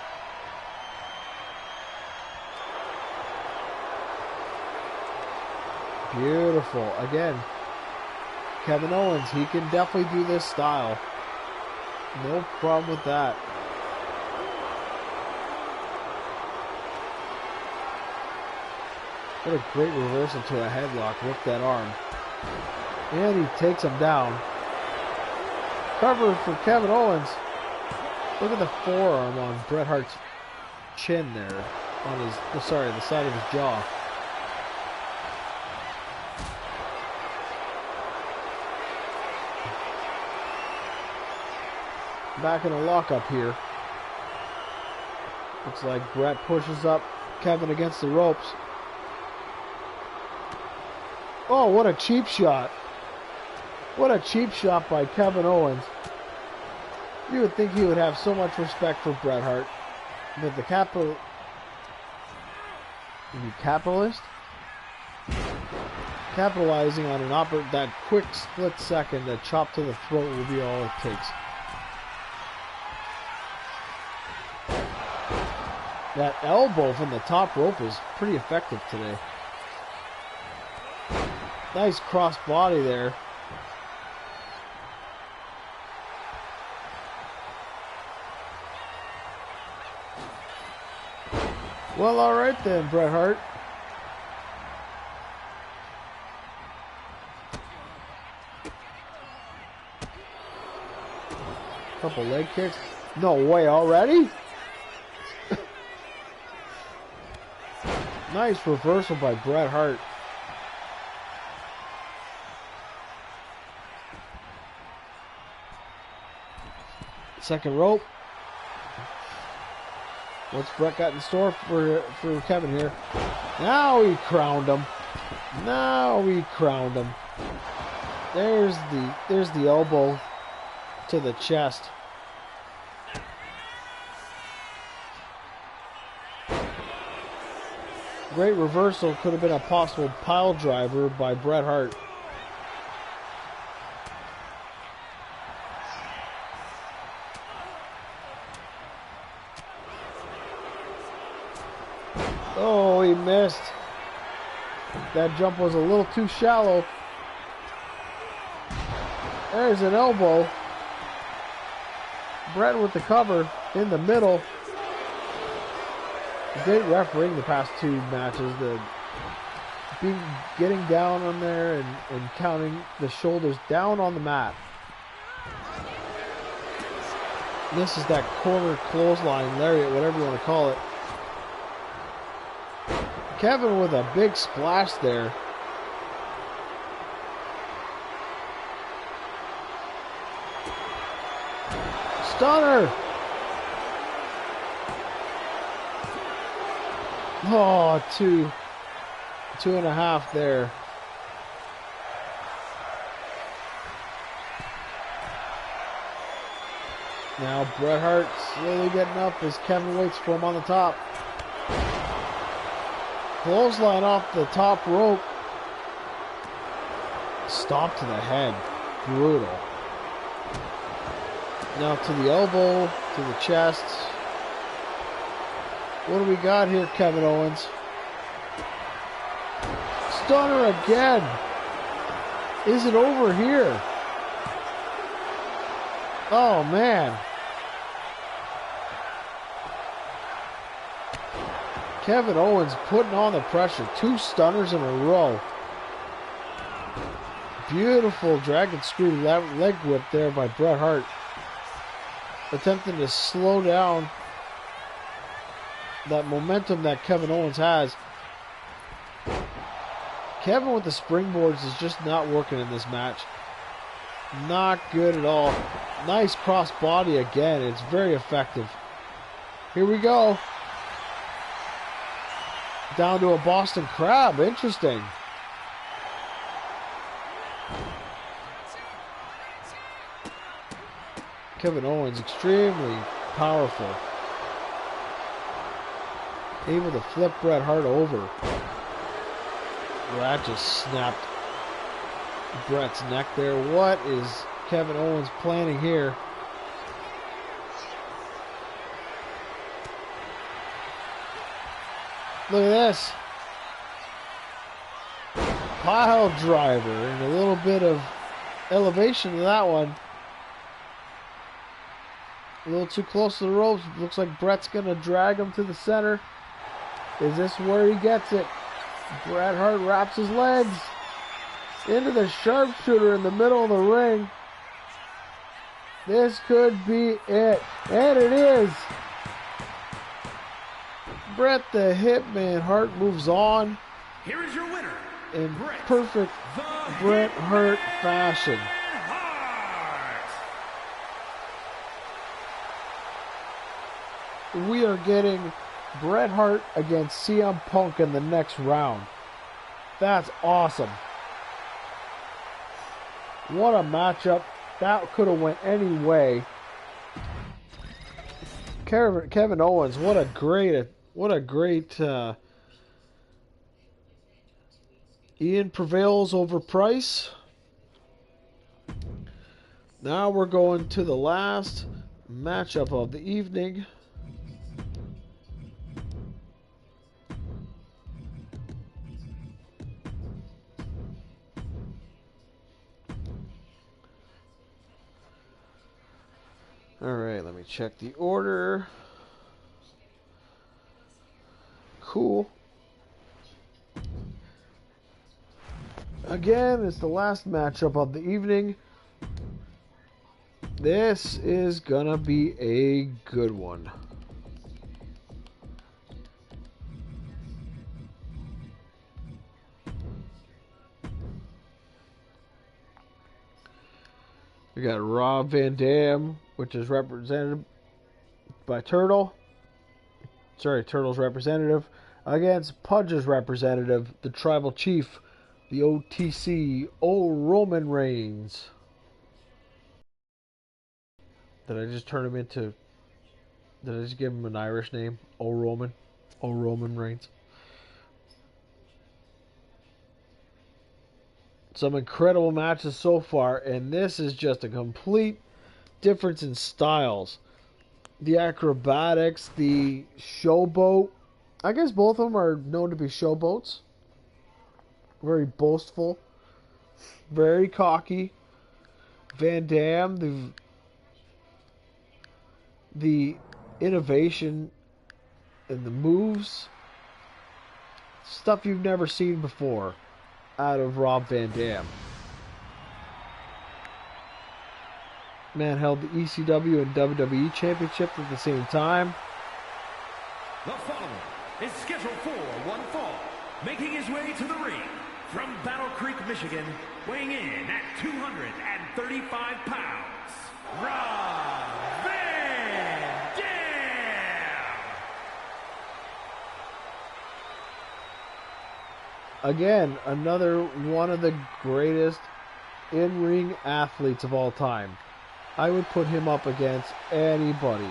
S1: Beautiful. Again, Kevin Owens, he can definitely do this style. No problem with that. What a great reversal to a headlock. Work that arm. And he takes him down. Cover for Kevin Owens. Look at the forearm on Bret Hart's chin there. On his, the side of his jaw. Back in a lockup here. Looks like Bret pushes up Kevin against the ropes. Oh, what a cheap shot. What a cheap shot by Kevin Owens. You would think he would have so much respect for Bret Hart. But the capitalist? Capitalizing on that quick split second, that chop to the throat will be all it takes. That elbow from the top rope is pretty effective today. Nice cross body there. Well, all right then, Bret Hart. Couple leg kicks. No way already? Nice reversal by Bret Hart. Second rope. What's Brett got in store for Kevin here? Now he crowned him. Now he crowned him. There's the elbow to the chest. Great reversal. Could have been a possible pile driver by Bret Hart. Oh, he missed. That jump was a little too shallow. There's an elbow. Bret with the cover in the middle. Great refereeing the past two matches. Getting down on there and counting the shoulders down on the mat. This is that corner clothesline, lariat, whatever you want to call it. Kevin with a big splash there. Stunner! Oh, two and a half there. Now Bret Hart slowly getting up as Kevin waits for him on the top. Clothesline off the top rope. Stomp to the head. Brutal. Now to the elbow, to the chest. What do we got here, Kevin Owens? Stunner again. Is it over here? Oh, man. Kevin Owens putting on the pressure. Two stunners in a row. Beautiful dragon screw leg whip there by Bret Hart. Attempting to slow down that momentum that Kevin Owens has. Kevin with the springboards is just not working in this match. Not good at all. Nice cross body again. It's very effective. Here we go. Down to a Boston Crab. Interesting. Kevin Owens extremely powerful. Able to flip Bret Hart over. That just snapped Bret's neck there. What is Kevin Owens planning here? Look at this. Pile driver and a little bit of elevation to that one. A little too close to the ropes. Looks like Bret's going to drag him to the center. Is this where he gets it? Bret Hart wraps his legs into the sharpshooter in the middle of the ring. This could be it. And it is. Bret the Hitman Hart moves on.
S2: Here is your winner,
S1: in perfect Bret Hart fashion. We are getting Bret Hart against CM Punk in the next round. That's awesome. What a matchup. That could have went any way. Kevin Owens, what a great Ian prevails over Price. Now we're going to the last matchup of the evening. Alright, let me check the order. Cool. Again, it's the last matchup of the evening. This is gonna be a good one. We got Rob Van Dam which is represented by Turtle. Sorry, Turtle's representative against Pudge's representative, the Tribal Chief, the OTC, Old Roman Reigns. Did I just turn him into... Did I just give him an Irish name? Old Roman? Old Roman Reigns. Some incredible matches so far, and this is just a complete difference in styles. The acrobatics, the showboat. I guess both of them are known to be showboats. Very boastful. Very cocky. Van Dam, the innovation and the moves. Stuff you've never seen before out of Rob Van Dam. Man held the ECW and WWE championships at the same time.
S2: The following is scheduled for one fall, making his way to the ring from Battle Creek, Michigan, weighing in at 235 pounds, Rob Van Dam!
S1: Again, another one of the greatest in-ring athletes of all time. I would put him up against anybody.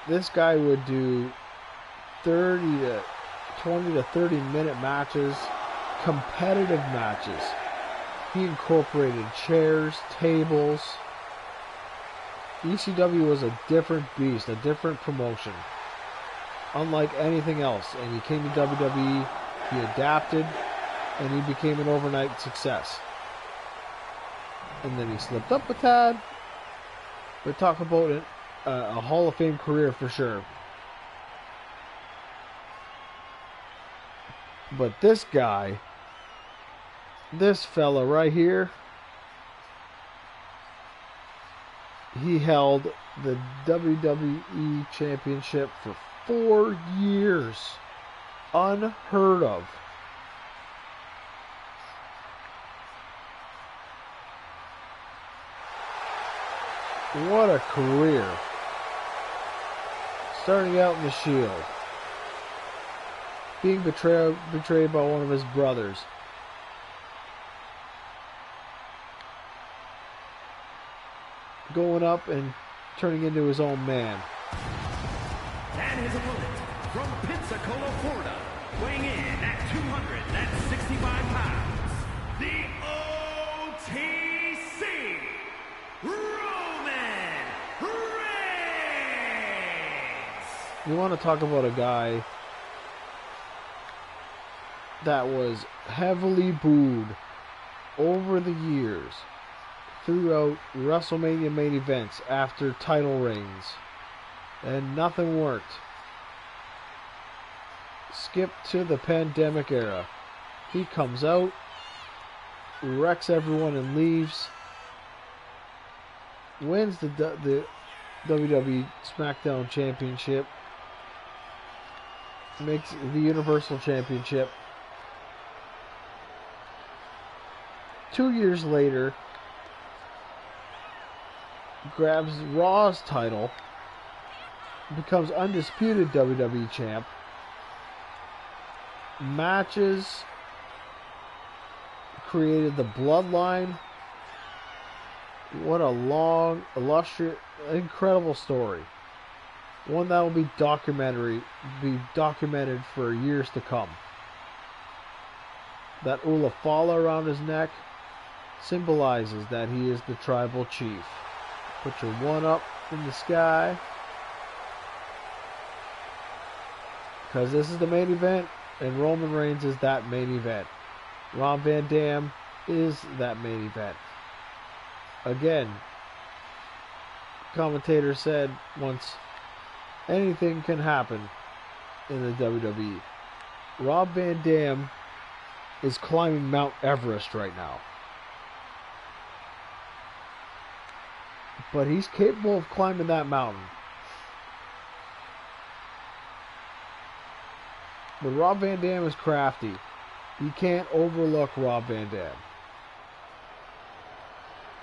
S1: This guy would do 20 to 30 minute matches, competitive matches. He incorporated chairs, tables. ECW was a different beast, a different promotion. Unlike anything else. And he came to WWE, he adapted, and he became an overnight success. And then he slipped up a tad. But talk about it, a Hall of Fame career for sure. But this guy, this fella right here, he held the WWE Championship for 4 years. Unheard of. What a career. Starting out in the Shield. Being betrayed by one of his brothers. Going up and turning into his own man.
S2: And his opponent from Pensacola, Florida, weighing in at 265 pounds, the OTC, Roman Reigns!
S1: You want to talk about a guy that was heavily booed over the years throughout WrestleMania main events after title reigns, and nothing worked. Skip to the pandemic era. He comes out, wrecks everyone and leaves, wins the WWE SmackDown Championship, makes the Universal Championship. 2 years later, grabs Raw's title, becomes undisputed WWE champ, matches, created the Bloodline. What a long, illustrious, incredible story. One that will be documented for years to come. That Ulafala around his neck symbolizes that he is the tribal chief. Put your one up in the sky, because this is the main event, and Roman Reigns is that main event. Rob Van Dam is that main event. Again, commentator said once, anything can happen in the WWE. Rob Van Dam is climbing Mount Everest right now. But he's capable of climbing that mountain. But Rob Van Dam is crafty. You can't overlook Rob Van Dam.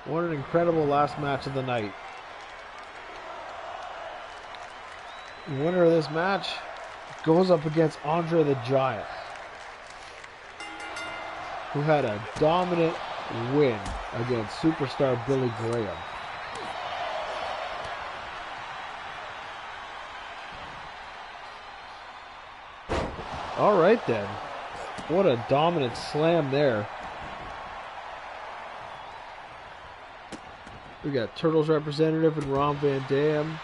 S1: What an incredible last match of the night. The winner of this match goes up against Andre the Giant, who had a dominant win against superstar Billy Graham. All right then. What a dominant slam there. We got Turtles representative and Ron Van Dam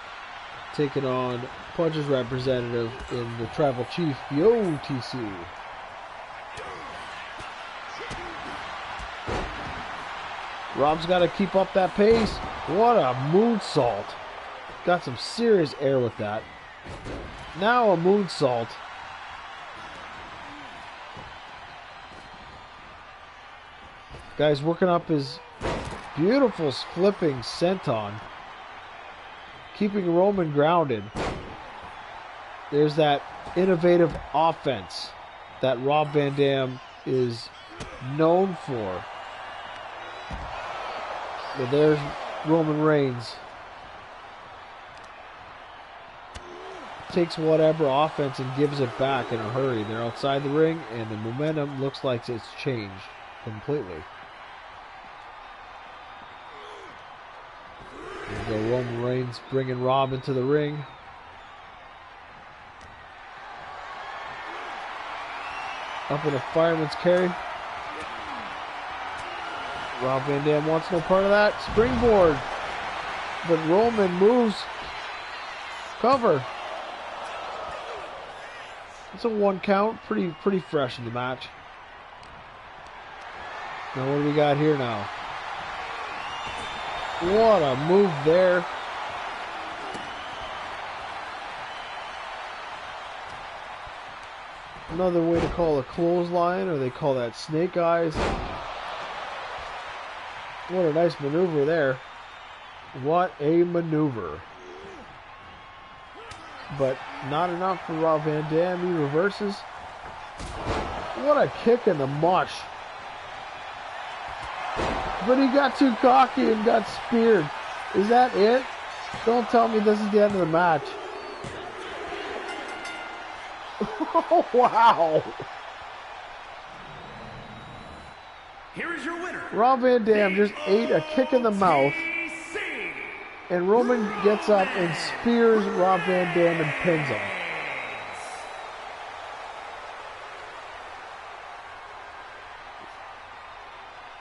S1: taking on Punch's representative in the Tribal Chief, the OTC. Rob's got to keep up that pace. What a moonsault. Got some serious air with that. Now a moonsault. Guy's working up his beautiful flipping senton. Keeping Roman grounded. There's that innovative offense that Rob Van Dam is known for. But there's Roman Reigns. Takes whatever offense and gives it back in a hurry. They're outside the ring and the momentum looks like it's changed completely. There we go, Roman Reigns bringing Rob into the ring. Up in a fireman's carry. Rob Van Dam wants no part of that. Springboard. But Roman moves. Cover. It's a 1 count. Pretty fresh in the match. Now what do we got here now? What a move there. Another way to call a clothesline, or they call that snake eyes. What a nice maneuver there. What a maneuver. But not enough for Rob Van Dam. He reverses. What a kick in the mush. But he got too cocky and got speared. Is that it? Don't tell me this is the end of the match. Oh, wow.
S2: Here is your winner.
S1: Rob Van Dam just ate a kick in the mouth. And Roman gets up and spears Rob Van Dam and pins him.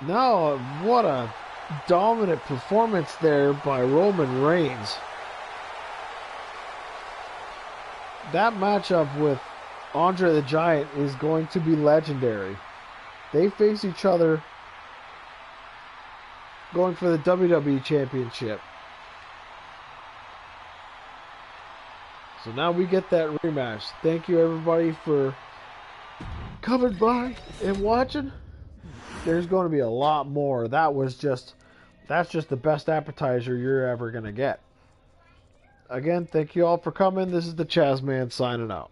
S1: Now, what a dominant performance there by Roman Reigns. That matchup with Andre the Giant is going to be legendary. They face each other going for the WWE Championship. So now we get that rematch. Thank you everybody for coming by and watching. There's going to be a lot more. That's just the best appetizer you're ever going to get. Again, thank you all for coming. This is the Chaz Man signing out.